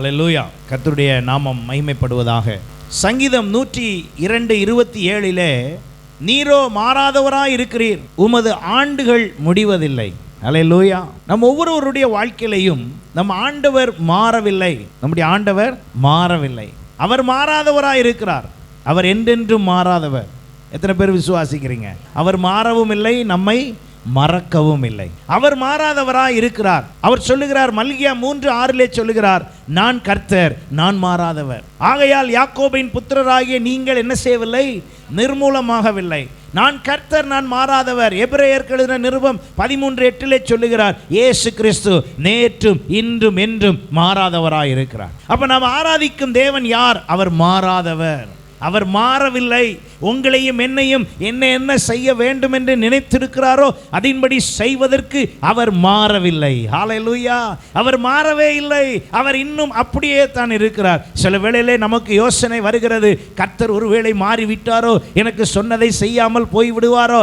அல்லேலூயா. கர்த்தருடைய நாமம் மகிமைப்படுவதாக. சங்கீதம் 102:27 நீரோ மாறாதவராய் இருக்கிறீர், உமது ஆண்டுகள் முடிவதில்லை. அல்லேலூயா. நம்ம ஒவ்வொருவருடைய வாழ்க்கையிலையும் நம்ம ஆண்டவர் மாறவில்லை. நம்முடைய ஆண்டவர் மாறவில்லை. அவர் மாறாதவராய் இருக்கிறார். அவர் என்றென்றும் மாறாதவர். எத்தனை பேர் விசுவாசிக்கிறீங்க? அவர் மாறவும் இல்லை, நம்மை மறக்கவும் இல்லை. அவர் மாறாதவராய் இருக்கிறார். அவர் சொல்லுகிறார், மல்கியா 3:6 சொல்லுகிறார், நான் கர்த்தர், நான் மாறாதவர். ஆகையால் யாக்கோபின் புத்திரராகிய நீங்கள் என்ன செய்யவில்லை? நிர்மூலமாகவில்லை. நான் கர்த்தர், நான் மாறாதவர். எபிரேயருக்கு எழுதின நிருபம் 13:8 சொல்லுகிறார், இயேசு கிறிஸ்து நேற்றும் இன்றும் என்றும் மாறாதவராய் இருக்கிறார். அப்ப நாம் ஆராதிக்கும் தேவன் யார்? அவர் மாறாதவர். அவர் மாறவில்லை. உங்களையும் என்னையும் என்ன செய்ய வேண்டும் என்று நினைத்திருக்கிறாரோ அதன்படி செய்வதற்கு அவர் மாறவில்லை. ஹல்லேலூயா. அவர் மாறவே இல்லை. அவர் இன்னும் அப்படியே தான் இருக்கிறார். சில வேளையிலே நமக்கு யோசனை வருகிறது, கர்த்தர் ஒருவேளை மாறிவிட்டாரோ, எனக்கு சொன்னதை செய்யாமல் போய் விடுவாரோ,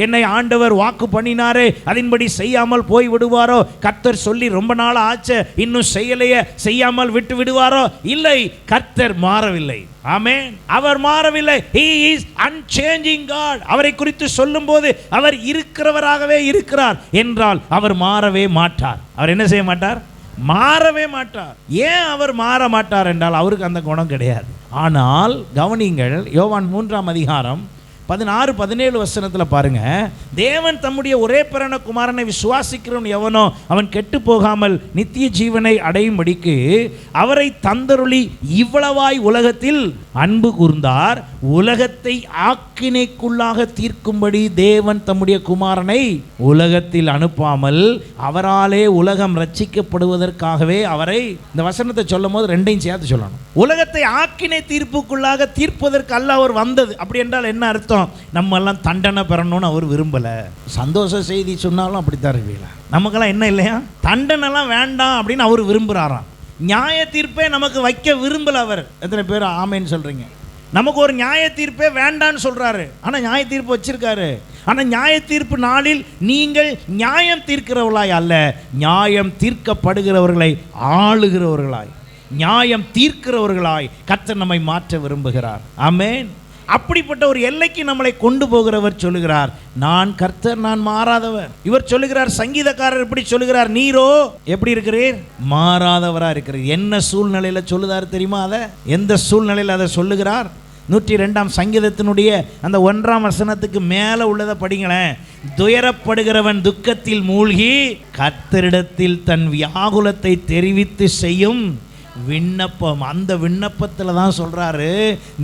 என்னை ஆண்டவர் வாக்கு பண்ணினாரே அதன்படி செய்யாமல் போய் விடுவாரோ, கர்த்தர் சொல்லி ரொம்ப நாள் ஆச்சு இன்னும் செய்யலையே, செய்யாமல் விட்டு விடுவாரோ? இல்லை, கர்த்தர் மாறவில்லை. ஆமென். அவர் மாறவில்லை. He is unchanging God. அவரை குறித்து சொல்லும்போது அவர் இருக்கிறவராகவே இருக்கிறார் என்றால் அவர் மாறவே மாட்டார். அவர் என்ன செய்ய மாட்டார்? மாறவே மாட்டார். ஏன் அவர் மாற மாட்டார் என்றால் அவருக்கு அந்த குணம் கிடையாது. ஆனால் கவனிங்கள், யோவான் 3:16-17 பாருங்க. தேவன் தம்முடைய ஒரே பிறந்த குமாரனை விசுவாசிக்கிறவன் எவனோ அவன் கெட்டு போகாமல் நித்திய ஜீவனை அடையும்படிக்கு அவரை தந்தருளி இவ்வளவாய் உலகத்தில் அன்பு கூர்ந்தார். உலகத்தை ஆக்கினைக்குள்ளாக தீர்க்கும்படி தேவன் தம்முடைய குமாரனை உலகத்தில் அனுப்பாமல் அவராலே உலகம் ரட்சிக்கப்படுவதற்காகவே அவரை, இந்த வசனத்தை சொல்லும் போது ரெண்டையும் சேர்த்து சொல்லணும். உலகத்தை ஆக்கினை தீர்ப்புக்குள்ளாக தீர்ப்பதற்கு அல்ல அவர் வந்தது. அப்படி என்றால் என்ன அர்த்தம்? நம்ம எல்லாம் தண்டனை பெறணும்னு அவர் விரும்பல. சந்தோஷ செய்தி சொன்னாலும் அப்படித்தான் இருக்கீங்களா? நமக்கெல்லாம் என்ன இல்லையா? தண்டனைலாம் வேண்டாம் அப்படின்னு அவர் விரும்புகிறாராம். நியாய தீர்ப்பே நமக்கு வைக்க விரும்பல அவர். எத்தனை பேர் ஆமேன்னு சொல்றீங்க? நமக்கு ஒரு நியாய தீர்ப்பே வேண்டான்னு சொல்றாரு, ஆனா நியாய தீர்ப்பு வச்சிருக்காரு. ஆனா நியாய தீர்ப்பு நாளில் நீங்கள் நியாயம் தீர்க்கிறவர்களாய் அல்ல, நியாயம் தீர்க்கப்படுகிறவர்களை ஆளுகிறவர்களாய், நியாயம் தீர்க்கிறவர்களாய் கர்த்தர் நம்மை மாற்ற விரும்புகிறார். ஆமென். அப்படிப்பட்ட ஒரு எல்லைக்கு நம்மளை கொண்டு போகிறவர் சொல்லுகிறார், நான் கர்த்தர், நான் மாறாதவர். இவர் சொல்லுகிறார், சங்கீதக்காரர் எப்படி சொல்லுகிறார்? நீரோ எப்படி இருக்கிறீர்? மாறாதவரா இருக்கிறீர். என்ன சூழ்நிலையில சொல்லுதார் தெரியுமா? அதை எந்த சூழ்நிலையில் அதை சொல்லுகிறார்? 102 சங்கீதத்தினுடைய அந்த 1 வசனத்துக்கு மேலே உள்ளதை படிங்களேன். துயரப்படுகிறவன் துக்கத்தில் மூழ்கி கர்த்தரிடத்தில் தன் வியாகுலத்தை தெரிவித்து செய்யும் விண்ணப்பம். அந்த விண்ணப்பத்தில் தான் சொல்றாரு,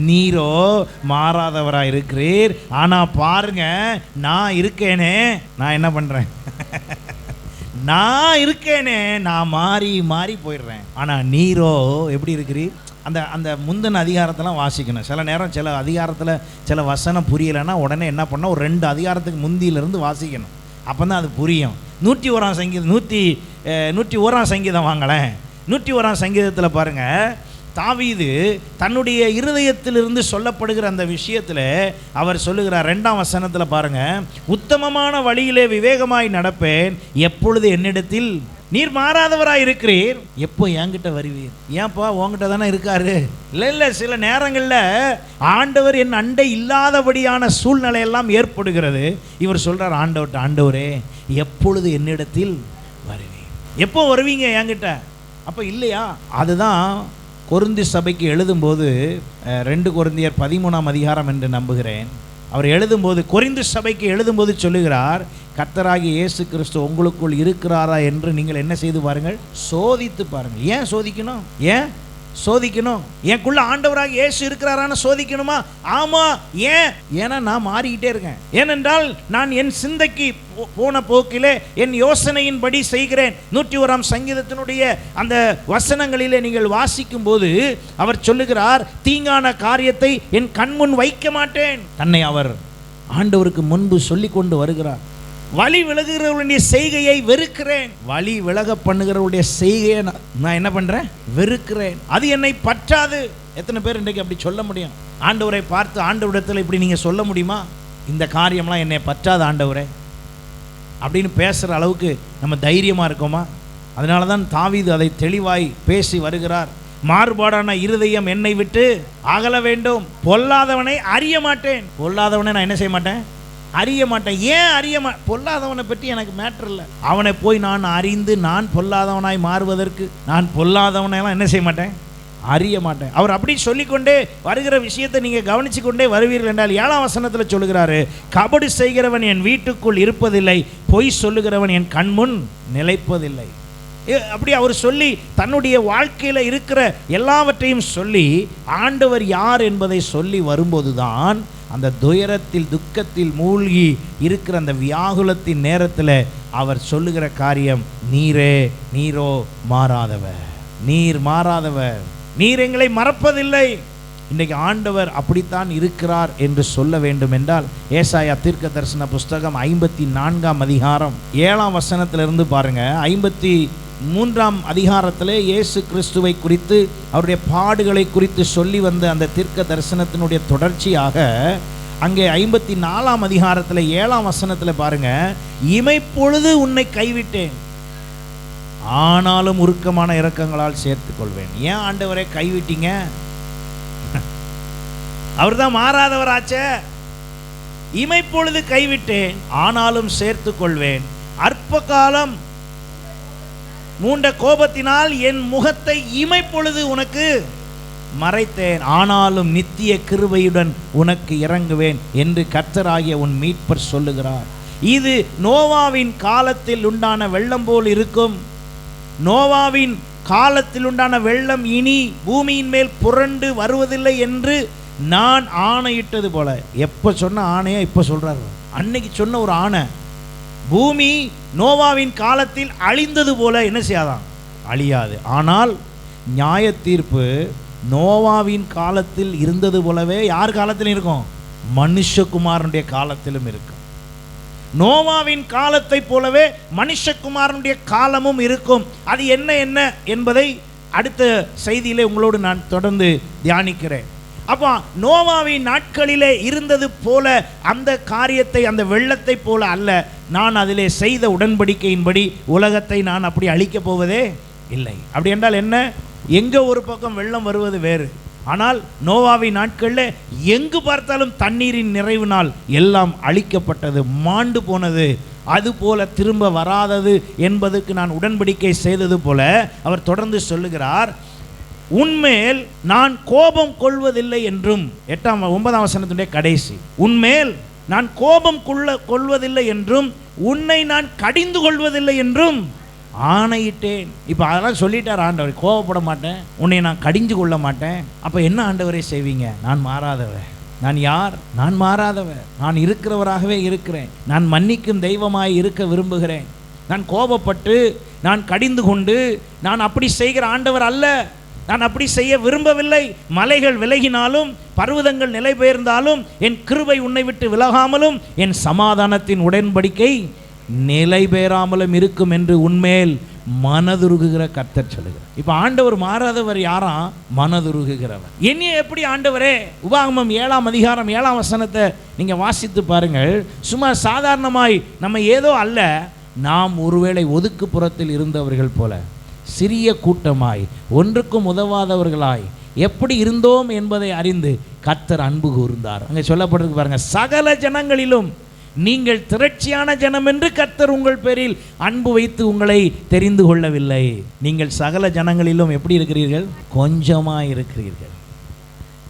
நீரோ மாறாதவராக இருக்கிறீர். ஆனால் பாருங்க, நான் இருக்கேனே, நான் என்ன பண்றேன்? நான் இருக்கேனே, நான் மாறி மாறி போயிடுறேன். ஆனால் நீரோ எப்படி இருக்கிறீர்? அந்த முந்தின அதிகாரத்தெல்லாம் வாசிக்கணும். சில நேரம் சில அதிகாரத்தில் சில வசனம் புரியலைன்னா உடனே என்ன பண்ணால் ஒரு 2 அதிகாரத்துக்கு முந்தியிலிருந்து வாசிக்கணும். அப்போ தான் அது புரியும். 101 சங்கீதம் 101 சங்கீதம் வாங்களேன். 101 சங்கீதத்தில் பாருங்க, தாவீது தன்னுடைய இருதயத்திலிருந்து சொல்லப்படுகிற அந்த விஷயத்தில் அவர் சொல்லுகிறார். 2 வசனத்தில் பாருங்க, உத்தமமான வழியிலே விவேகமாய் நடப்பேன், எப்பொழுது என்னிடத்தில் நீர் மாறாதவராய் இருக்கிறீர், எப்போ என்கிட்ட வருவீர்? ஏன்ப்பா உங்ககிட்ட தானே இருக்காரு? இல்லை, சில நேரங்களில் ஆண்டவர் என் அண்டை இல்லாதபடியான சூழ்நிலை எல்லாம் ஏற்படுகிறது. இவர் சொல்றார் ஆண்டவர்கிட்ட, ஆண்டவரே எப்பொழுது என்னிடத்தில் வருவீர்? எப்போ வருவீங்க என்கிட்ட? அப்போ இல்லையா? அதுதான் கொரிந்து சபைக்கு எழுதும்போது 2 கொரிந்தியர் 13 என்று நம்புகிறேன். அவர் எழுதும்போது, கொரிந்து சபைக்கு எழுதும்போது சொல்லுகிறார், கர்த்தராகிய இயேசு கிறிஸ்து உங்களுக்குள் இருக்கிறாரா என்று நீங்கள் என்ன செய்து பாருங்கள், சோதித்து பாருங்கள். ஏன் சோதிக்கணும்? ஏன் சோதிக்கணும்? எனக்குள்ள ஆண்டவராக இயேசு இருக்கிறாரான்னு சோதிக்கணுமா? ஆமா. ஏன்னா நான் மாறிக்கிட்டே இருக்கேன். ஏனென்றால் நான் என் சிந்தைக்கு போன போக்கிலே என் யோசனையின்படி செய்கிறேன். 101 சங்கீதத்தினுடைய அந்த வசனங்களிலே நீங்கள் வாசிக்கும் போது அவர் சொல்லுகிறார், தீங்கான காரியத்தை என் கண்முன் வைக்க மாட்டேன். தன்னை அவர் ஆண்டவருக்கு முன்பு சொல்லி கொண்டு வருகிறார். வழி விலகுகிறவருடைய செய்கையை வெறுக்கிறேன். வழி விலக பண்ணுகிறவருடைய செய்கையை நான் என்ன பண்றேன்? வெறுக்கிறேன். அது என்னை பற்றாது. எத்தனை பேர் இன்றைக்கு அப்படி சொல்ல முடியும்? ஆண்டவரை பார்த்து ஆண்டவரிடத்தில் இப்படி நீங்க சொல்ல முடியுமா? இந்த காரியம்லாம் என்னை பற்றாது ஆண்டவரே அப்படின்னு பேசுகிற அளவுக்கு நம்ம தைரியமாக இருக்கோமா? அதனால தான் தாவீது அதை தெளிவாய் பேசி வருகிறார். மாறுபாடான இருதயம் என்னை விட்டு அகல வேண்டும், பொல்லாதவனை அறிய மாட்டேன். பொல்லாதவனை நான் என்ன செய்ய மாட்டேன்? அறிய மாட்டேன். ஏன் பொல்லாதவனை பற்றி எனக்கு மேட்டர் இல்லை. அவனை போய் நான் அறிந்து நான் பொல்லாதவனாய் மாறுவதற்கு நான் பொல்லாதவனையெல்லாம் என்ன செய்ய மாட்டேன்? அறிய மாட்டேன். அவர் அப்படி சொல்லிக்கொண்டே வருகிற விஷயத்தை நீங்கள் கவனித்து கொண்டே வருவீர்கள் என்றால் 7ஆம் வசனத்தில் சொல்லுகிறாரு, கபடு செய்கிறவன் என் வீட்டுக்குள் இருப்பதில்லை, பொய் சொல்லுகிறவன் என் கண்முன் நிலைப்பதில்லை. அப்படி அவர் சொல்லி தன்னுடைய வாழ்க்கையில் இருக்கிற எல்லாவற்றையும் சொல்லி ஆண்டவர் யார் என்பதை சொல்லி வரும்போது தான் அந்த துயரத்தில் துக்கத்தில் மூழ்கி இருக்கிற அந்த வியாகுலத்தின் நேரத்தில் அவர் சொல்லுகிற காரியம், நீரோ மாறாதவர், நீர் மாறாதவர், நீர் எங்களை மறப்பதில்லை. இன்றைக்கு ஆண்டவர் அப்படித்தான் இருக்கிறார் என்று சொல்ல வேண்டும் என்றால் ஏசாயா தீர்க்க தரிசன புஸ்தகம் 54ஆம் அதிகாரம் 7ஆம் வசனத்திலிருந்து பாருங்க. 53ஆம் அதிகாரத்திலே இயேசு கிறிஸ்துவை குறித்து அவருடைய பாடுகளை குறித்து சொல்லி வந்த அந்த தீர்க்க தரிசனத்தினுடைய தொடர்ச்சியாக அங்கே 54ஆம் அதிகாரத்தில் 7ஆம் வசனத்தில் பாருங்க, இமைப்பொழுது உன்னை கைவிட்டேன், ஆனாலும் உருக்கமான இரக்கங்களால் சேர்த்துக் கொள்வேன். ஏன் ஆண்டவரை கைவிட்டீங்க? அவர் தான் மாறாதவராச்சே. இமைப்பொழுது கைவிட்டேன், ஆனாலும் சேர்த்து கொள்வேன். அற்ப காலம் மூண்ட கோபத்தினால் என் முகத்தை இமைப்பொழுது உனக்கு மறைத்தேன், ஆனாலும் நித்திய கிருபையுடன் உனக்கு இறங்குவேன் என்று கர்த்தராகிய உன் மீட்பர் சொல்லுகிறார். இது நோவாவின் காலத்தில் உண்டான வெள்ளம் போல் இருக்கும். நோவாவின் காலத்தில் உண்டான வெள்ளம் இனி பூமியின் மேல் புரண்டு வருவதில்லை என்று நான் ஆணையிட்டது போல. எப்போ சொன்ன ஆணையா இப்போ சொல்றாரு? அன்னைக்கு சொன்ன ஒரு ஆணை, பூமி நோவாவின் காலத்தில் அழிந்தது போல என்ன செய்யாதான்? அழியாது. ஆனால் நியாய தீர்ப்பு நோவாவின் காலத்தில் இருந்தது போலவே யார் காலத்திலும் இருக்கும்? மனுஷகுமாரனுடைய காலத்திலும் இருக்கும். நோவாவின் காலத்தை போலவே மனுஷகுமாரனுடைய காலமும் இருக்கும். அது என்ன என்பதை அடுத்த செய்தியிலே உங்களோடு நான் தொடர்ந்து தியானிக்கிறேன். அப்போ நோவாவின் நாட்களிலே இருந்தது போல அந்த காரியத்தை, அந்த வெள்ளத்தை போல அல்ல, நான் அதிலே செய்த உடன்படிக்கையின்படி உலகத்தை நான் அப்படி அழிக்கப் போவதே இல்லை. அப்படி என்றால் என்ன? எங்கே ஒரு பக்கம் வெள்ளம் வருவது வேறு, ஆனால் நோவாவின் நாட்களில் எங்கு பார்த்தாலும் தண்ணீரின் நிறைவினால் எல்லாம் அழிக்கப்பட்டது, மாண்டு போனது. அதுபோல திரும்ப வராதது என்பதற்கு நான் உடன்படிக்கை செய்தது போல அவர் தொடர்ந்து சொல்லுகிறார், உன்மேல் நான் கோபம் கொள்வதில்லை என்றும். 9ஆம் வசனத்துடைய கடைசி, உன்மேல் நான் கோபம் கொள்வதில்லை என்றும் உன்னை நான் கடிந்து கொள்வதில்லை என்றும் ஆணையிட்டேன். இப்போ அதெல்லாம் சொல்லிட்டார் ஆண்டவர், கோபப்பட மாட்டேன், உன்னை நான் கடிஞ்சு கொள்ள மாட்டேன். அப்போ என்ன ஆண்டவரே செய்வீங்க? நான் மாறாதவர். நான் யார்? நான் மாறாதவர். நான் இருக்கிறவராகவே இருக்கிறேன். நான் மன்னிக்கும் தெய்வமாய் இருக்க விரும்புகிறேன். நான் கோபப்பட்டு நான் கடிந்து கொண்டு நான் அப்படி செய்கிற ஆண்டவர் அல்ல. நான் அப்படி செய்ய விரும்பவில்லை. மலைகள் விலகினாலும் பர்வதங்கள் நிலை பெயர்ந்தாலும் என் கிருபை உன்னை விட்டு விலகாமலும் என் சமாதானத்தின் உடன்படிக்கை நிலை பெயராமலும் இருக்கும் என்று உன்மேல் மனதுருகுகிற கர்த்தர் சொல்லுகிறார். இப்போ ஆண்டவர் மாறாதவர் யாராம்? மனதுருகுகிறவர். என்னைய எப்படி ஆண்டவரே? உபாகமம் 7ஆம் அதிகாரம் 7ஆம் வசனத்தை நீங்கள் வாசித்து பாருங்கள். சும்மா சாதாரணமாய் நம்ம ஏதோ அல்ல, நாம் ஒருவேளை ஒதுக்குப்புறத்தில் இருந்தவர்கள் போல சிறிய கூட்டமாய் ஒன்றுக்கும் உதவாதவர்களாய் எப்படி இருந்தோம் என்பதை அறிந்து கர்த்தர் அன்பு கூர்ந்தார். அங்கே சொல்லப்பட்டிருக்கு பாருங்க, சகல ஜனங்களிலும் நீங்கள் திரட்சியான ஜனம் என்று கர்த்தர் உங்கள் பேரில் அன்பு வைத்து உங்களை தெரிந்து கொள்ளவில்லை. நீங்கள் சகல ஜனங்களிலும் எப்படி இருக்கிறீர்கள்? கொஞ்சமாக இருக்கிறீர்கள்.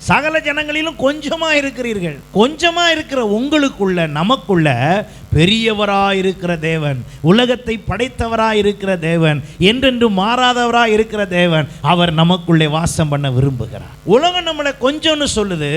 சகல ஜனங்களிலும் கொஞ்சமாக இருக்கிறீர்கள். கொஞ்சமாக இருக்கிற உங்களுக்குள்ள, நமக்குள்ள பெரியவராயிருக்கிற தேவன், உலகத்தை படைத்தவராயிருக்கிற தேவன், என்றென்று மாறாதவராயிருக்கிற தேவன், அவர் நமக்குள்ளே வாசம் பண்ண விரும்புகிறார். உலகம் நம்மளை கொஞ்சம்னு சொல்லுது,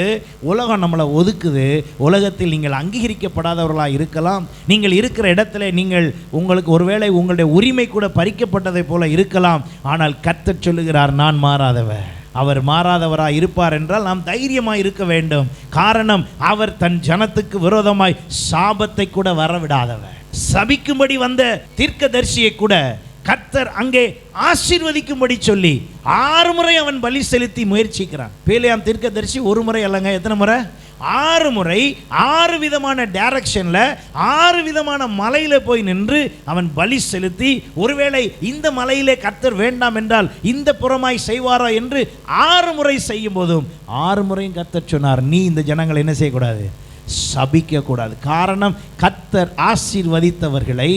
உலகம் நம்மளை ஒதுக்குது. உலகத்தில் நீங்கள் அங்கீகரிக்கப்படாதவர்களாக இருக்கலாம். நீங்கள் இருக்கிற இடத்துல நீங்கள் உங்களுக்கு ஒருவேளை உங்களுடைய உரிமை கூட பறிக்கப்பட்டதை போல இருக்கலாம். ஆனால் கர்த்தர் சொல்லுகிறார், நான் மாறாதவர். அவர் மாறாதவராய் இருப்பார் என்றால் நாம் தைரியமாய் இருக்க வேண்டும். காரணம், அவர் தன் ஜனத்துக்கு விரோதமாய் சாபத்தை கூட வரவிடாதவர். சபிக்கும்படி வந்த தீர்க்கதரிசியை கூட கர்த்தர் அங்கே ஆசீர்வதிக்கும்படி சொல்லி 6 முறை அவன் பலி செலுத்தி முயற்சிக்கிறான். பேலியாம் தீர்க்கதரிசி ஒரு முறை அல்லங்க, எத்தனை முறை? 6 முறை 6 விதமான டைரக்ஷன்ல 6 விதமான மலையில போய் நின்று அவன் பலி செலுத்தி, ஒருவேளை இந்த மலையிலே கர்த்தர் வேண்டாம் என்றால் இந்த புறமாய் செய்வாரோ என்று 6 முறை செய்யும் போதும் 6 முறையும் கர்த்தர் சொன்னார், நீ இந்த ஜனங்களை என்ன செய்யக்கூடாது, சபிக்க கூடாது. காரணம், கர்த்தர் ஆசீர்வதித்தவர்களை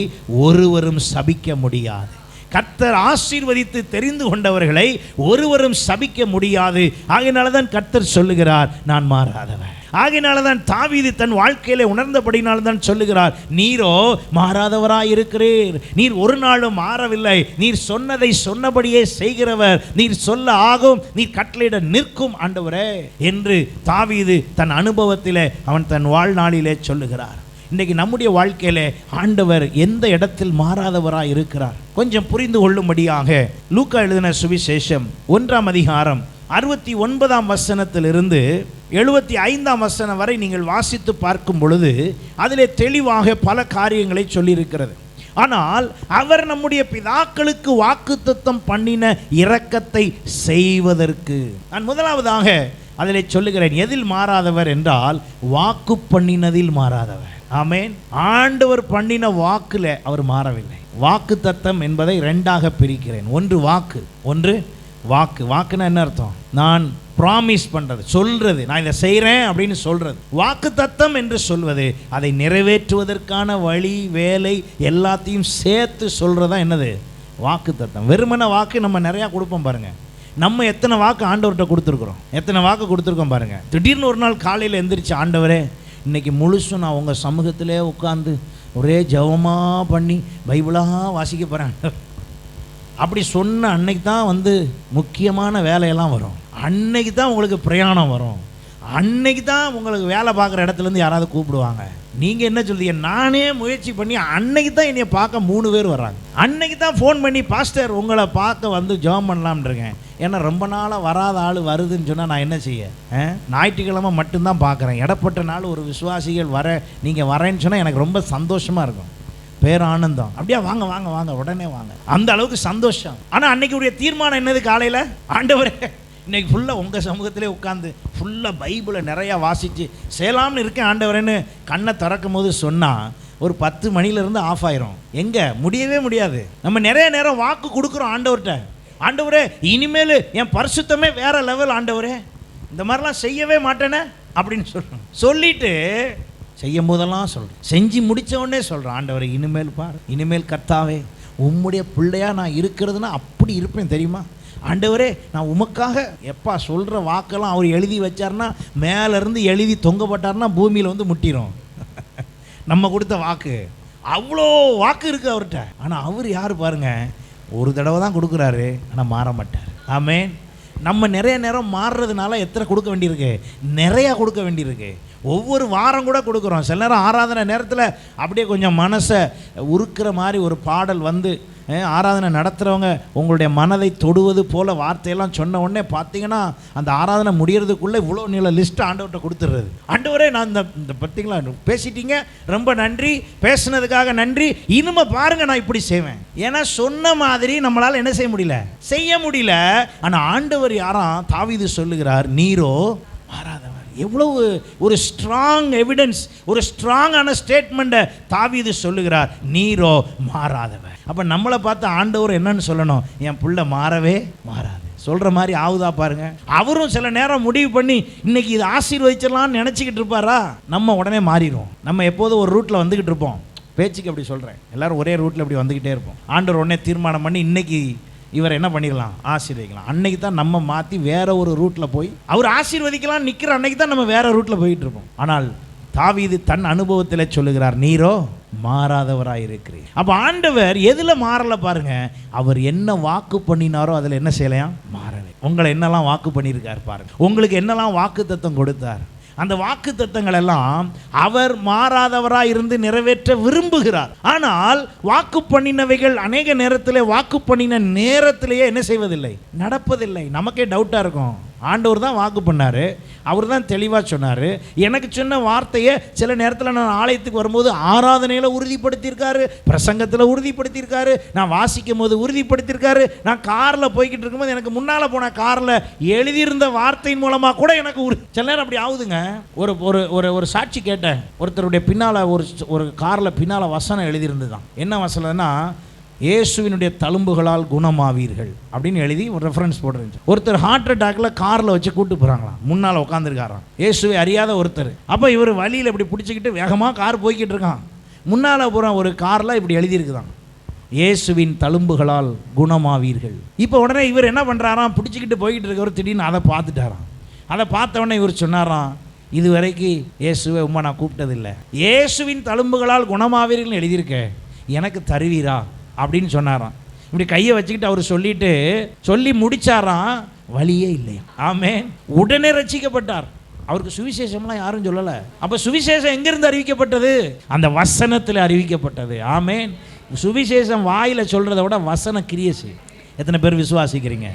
ஒருவரும் சபிக்க முடியாது. கர்த்தர் ஆசீர்வதித்து தெரிந்து கொண்டவர்களை ஒருவரும் சபிக்க முடியாது. ஆகையினால தான் கர்த்தர் சொல்லுகிறார், நான் மாறாதவன். ஆகையினால தான் தாவீது தன் வாழ்க்கையிலே உணர்ந்தபடினால தான் சொல்லுகிறார், நீரோ மாறாதவராய் இருக்கிறீர். நீர் ஒரு நாளும் மாறவில்லை. நீர் சொன்னதை சொன்னபடியே செய்கிறவர். நீர் சொல்ல ஆகும், நீர் கட்டளையிட நிற்கும் ஆண்டவரே என்று தாவீது தன் அனுபவத்திலே அவன் தன் வாழ்நாளிலே சொல்லுகிறார். இன்றைக்கு நம்முடைய வாழ்க்கையிலே ஆண்டவர் எந்த இடத்தில் மாறாதவராய் இருக்கிறார் கொஞ்சம் புரிந்து கொள்ளும்படியாக லூக்கா எழுதின சுவிசேஷம் 1ஆம் அதிகாரம் 69ஆம் வசனத்திலிருந்து 75ஆம் வசனம் வரை நீங்கள் வாசித்து பார்க்கும் பொழுது அதிலே தெளிவாக பல காரியங்களை சொல்லியிருக்கிறது. ஆனால் அவர் நம்முடைய பிதாக்களுக்கு வாக்குத்தத்தம் பண்ணின இரக்கத்தை செய்வதற்கு, நான் முதலாவதாக அதிலே சொல்லுகிறேன், எதில் மாறாதவர் என்றால் வாக்கு பண்ணினதில் மாறாதவர். ஆமென். ஆண்டவர் பண்ணின வாக்குல அவர் மாறவில்லை. வாக்கு தத்தம் என்பதை 2ஆக பிரிக்கிறேன். ஒன்று வாக்கு, ஒன்று வாக்கு. வாக்குன்னா என்ன அர்த்தம்? நான் ப்ராமிஸ் பண்றது, சொல்றது, நான் இதை செய்கிறேன் அப்படின்னு சொல்றது. வாக்கு தத்தம் என்று சொல்வது அதை நிறைவேற்றுவதற்கான வழி, வேலை எல்லாத்தையும் சேர்த்து சொல்றதா என்னது வாக்கு தத்தம். வெறுமன வாக்கு நம்ம நிறையா கொடுப்போம் பாருங்க. நம்ம எத்தனை வாக்கு ஆண்டவர்கிட்ட கொடுத்துருக்குறோம், எத்தனை வாக்கு கொடுத்துருக்கோம் பாருங்க. திடீர்னு ஒரு நாள் காலையில் எந்திரிச்சு, ஆண்டவரே இன்னைக்கு முழுசும் நான் உங்கள் சமூகத்திலே உட்காந்து ஒரே ஜெபமாக பண்ணி பைபிளாக வாசிக்க போகிறேன் அப்படி சொன்ன அன்னைக்கு தான் முக்கியமான வேலையெல்லாம் வரும். அன்னைக்கு தான் உங்களுக்கு பிரயாணம் வரும். அன்னைக்கு தான் உங்களுக்கு வேலை பார்க்குற இடத்துலேருந்து யாராவது கூப்பிடுவாங்க. நீங்கள் என்ன சொல்றீங்க? நானே முயற்சி பண்ணி அன்னைக்கு தான் என்னைய பார்க்க 3 பேர் வர்றாங்க. அன்னைக்கு தான் ஃபோன் பண்ணி, பாஸ்டர் உங்களை பார்க்க ஜெபம் பண்ணலாம்னு இருக்கேன். ஏன்னா ரொம்ப நாளாக வராத ஆள் வருதுன்னு சொன்னால் நான் என்ன செய்ய? ஞாயிற்றுக்கிழமை மட்டும்தான் பார்க்குறேன். இடப்பட்ட நாள் ஒரு விசுவாசிகள் நீங்கள் வரேன்னு சொன்னால் எனக்கு ரொம்ப சந்தோஷமாக இருக்கும், பேரானந்தம். அப்படியே வாங்க வாங்க வாங்க, உடனே வாங்க, அந்த அளவுக்கு சந்தோஷம். ஆனால் அன்னைக்கு உடைய தீர்மானம் என்னது? காலையில் ஆண்டவரே இன்னைக்கு ஃபுல்லாக உங்கள் சமூகத்திலே உட்காந்து ஃபுல்லாக பைபிளை நிறையா வாசித்து செய்யலாம்னு இருக்கேன் ஆண்டவரேன்னு கண்ணை திறக்கும் போது சொன்னால் ஒரு 10 மணிலேருந்து ஆஃப் ஆயிரும். எங்கே முடியவே முடியாது. நம்ம நிறைய நேரம் வாக்கு கொடுக்குறோம் ஆண்டவர்கிட்ட, ஆண்டவரே இனிமேல் என் பரிசுத்தமே வேற லெவல், ஆண்டவரே இந்த மாதிரிலாம் செய்யவே மாட்டேனே அப்படின்னு சொல்கிறோம். சொல்லிட்டு செய்யும் போதெல்லாம் சொல்கிறேன், செஞ்சு முடித்த உடனே சொல்கிறேன், ஆண்டவரே இனிமேல் பாரு, இனிமேல் கர்த்தாவே உம்முடைய பிள்ளையா நான் இருக்கிறதுனா அப்படி இருப்பேன் தெரியுமா? ஆண்டவரே நான் உமக்காக எப்பா சொல்கிற வாக்கெல்லாம் அவர் எழுதி வச்சார்னா, மேலேருந்து எழுதி தொங்கப்பட்டார்னா பூமியில் முட்டிடும். நம்ம கொடுத்த வாக்கு அவ்வளோ வாக்கு இருக்குது அவர்கிட்ட. ஆனால் அவர் யார் பாருங்க, ஒரு தடவை தான் கொடுக்குறாரு, ஆனால் மாற மாட்டார். ஆமென். நம்ம நிறைய நேரம் மாறுறதுனால எத்தனை கொடுக்க வேண்டியிருக்கு? நிறையா கொடுக்க வேண்டியிருக்கு. ஒவ்வொரு வாரம் கூட கொடுக்குறோம். சில நேரம் ஆராதனை நேரத்தில் அப்படியே கொஞ்சம் மனசை உருக்கிற மாதிரி ஒரு பாடல் ஆராதனை நடத்துகிறவங்க உங்களுடைய மனதை தொடுவது போல் வார்த்தையெல்லாம் சொன்ன உடனே பார்த்தீங்கன்னா அந்த ஆராதனை முடியறதுக்குள்ளே இவ்வளோ நீள லிஸ்ட்டு ஆண்டவர்கிட்ட கொடுத்துடுறது. ஆண்டவரே நான் இந்த பார்த்தீங்களா பேசிட்டீங்க, ரொம்ப நன்றி, பேசுனதுக்காக நன்றி, இனிமே பாருங்கள் நான் இப்படி செய்வேன். ஏன்னா சொன்ன மாதிரி நம்மளால் என்ன செய்ய முடியல, செய்ய முடியல. ஆனால் ஆண்டவர் யாராம்? தாவீது சொல்லுகிறார், நீரோ மாறாதவர். எவ்வளவு ஒரு ஸ்ட்ராங் எவிடன்ஸ், ஒரு ஸ்ட்ராங்கான ஸ்டேட்மெண்ட்டை தாவீது சொல்லுகிறார், நீரோ மாறாதவர். அப்போ நம்மளை பார்த்து ஆண்டவர் என்னன்னு சொல்லணும்? என் புள்ள மாறவே மாறாது. சொல்கிற மாதிரி ஆகுதா பாருங்க. அவரும் சில நேரம் முடிவு பண்ணி இன்னைக்கு இதை ஆசீர்வதிச்சிடலான்னு நினச்சிக்கிட்டு இருப்பாரா? நம்ம உடனே மாறிடுவோம். நம்ம எப்போதும் ஒரு ரூட்டில் வந்துக்கிட்டு இருப்போம், பேச்சுக்கு அப்படி சொல்கிறேன், எல்லோரும் ஒரே ரூட்டில் அப்படி வந்துக்கிட்டே இருப்போம். ஆண்டவர் உடனே தீர்மானம் பண்ணி இன்னைக்கு இவர் என்ன பண்ணிடலாம், ஆசீர்வதிக்கலாம். அன்னைக்கு தான் நம்ம மாற்றி வேற ஒரு ரூட்டில் போய் அவர் ஆசீர்வதிக்கலாம் நிற்கிற அன்னைக்கு தான் நம்ம வேற ரூட்டில் போயிட்டு இருப்போம். ஆனால் தாவீது தன் அனுபவத்தில் சொல்லுகிறார், நீரோ மாறாதவராக இருக்கிறீர். அப்போ ஆண்டவர் எதில் மாறல பாருங்க, அவர் என்ன வாக்கு பண்ணினாரோ அதில் என்ன செய்யலையா, மாறலை. உங்களை என்னெல்லாம் வாக்கு பண்ணியிருக்கார் பாருங்க, உங்களுக்கு என்னெல்லாம் வாக்கு தத்தம் கொடுத்தார். அந்த வாக்கு தத்தங்கள் எல்லாம் அவர் மாறாதவராக இருந்து நிறைவேற்ற விரும்புகிறார். ஆனால் வாக்கு பண்ணினவைகள் அநேக நேரத்தில் வாக்கு பண்ணின நேரத்திலேயே என்ன செய்வதில்லை, நடப்பதில்லை. நமக்கே டவுட்டாக இருக்கும், ஆண்டவர் தான் வாக்கு பண்ணார், அவர் தான் தெளிவாக சொன்னார். எனக்கு சொன்ன வார்த்தையை சில நேரத்தில் நான் ஆலயத்துக்கு வரும்போது ஆராதனையில் உறுதிப்படுத்தியிருக்காரு, பிரசங்கத்தில் உறுதிப்படுத்தியிருக்காரு, நான் வாசிக்கும் போது உறுதிப்படுத்தியிருக்காரு. நான் காரில் போய்கிட்டு இருக்கும்போது எனக்கு முன்னால் போன காரில் எழுதியிருந்த வார்த்தையின் மூலமாக கூட எனக்கு சில நேரம் அப்படி ஆகுதுங்க. ஒரு ஒரு ஒரு ஒரு சாட்சி கேட்டேன். ஒருத்தருடைய பின்னால் ஒரு காரில் பின்னால் வசனம் எழுதியிருந்து தான். என்ன வசனம்னா, இயேசுவினுடைய தழும்புகளால் குணமாவீர்கள் அப்படின்னு எழுதி ஒரு ரெஃபரன்ஸ் போட்டுருந்துச்சு. ஒருத்தர் ஹார்ட் அட்டாக்ல காரில் வச்சு கூட்டு போகிறாங்களாம், முன்னால் உட்காந்துருக்காராம், இயேசுவை அறியாத ஒருத்தர். அப்போ இவர் வழியில் இப்படி பிடிச்சிக்கிட்டு வேகமாக கார் போய்கிட்டு இருக்கான். முன்னால் போகிற ஒரு காரில் இப்படி எழுதியிருக்குதான், இயேசுவின் தழும்புகளால் குணமாவீர்கள். இப்போ உடனே இவர் என்ன பண்ணுறாராம், பிடிச்சிக்கிட்டு போய்கிட்டு இருக்கவர் திடீர்னு அதை பார்த்துட்டாராம். அதை பார்த்த உடனே இவர் சொன்னாராம், இது வரைக்கும் இயேசுவை உம்மா நான் கூப்பிட்டதில்லை, இயேசுவின் தழும்புகளால் குணமாவீர்கள்னு எழுதியிருக்கேன், எனக்கு தருவீரா அப்படின்னு சொன்னாராம். இப்படி கையை வச்சுக்கிட்டு அவர் சொல்லி முடிச்சாராம், வழியே இல்லையா. ஆமென். உடனே ரட்சிக்கப்பட்டார். அவருக்கு சுவிசேஷம்லாம் யாரும் சொல்லலை. அப்போ சுவிசேஷம் எங்கிருந்து அறிவிக்கப்பட்டது? அந்த வசனத்தில் அறிவிக்கப்பட்டது. ஆமென். சுவிசேஷம் வாயில் சொல்கிறத விட வசன கிரியை செய்யும். எத்தனை பேர் விசுவாசிக்கிறீங்க?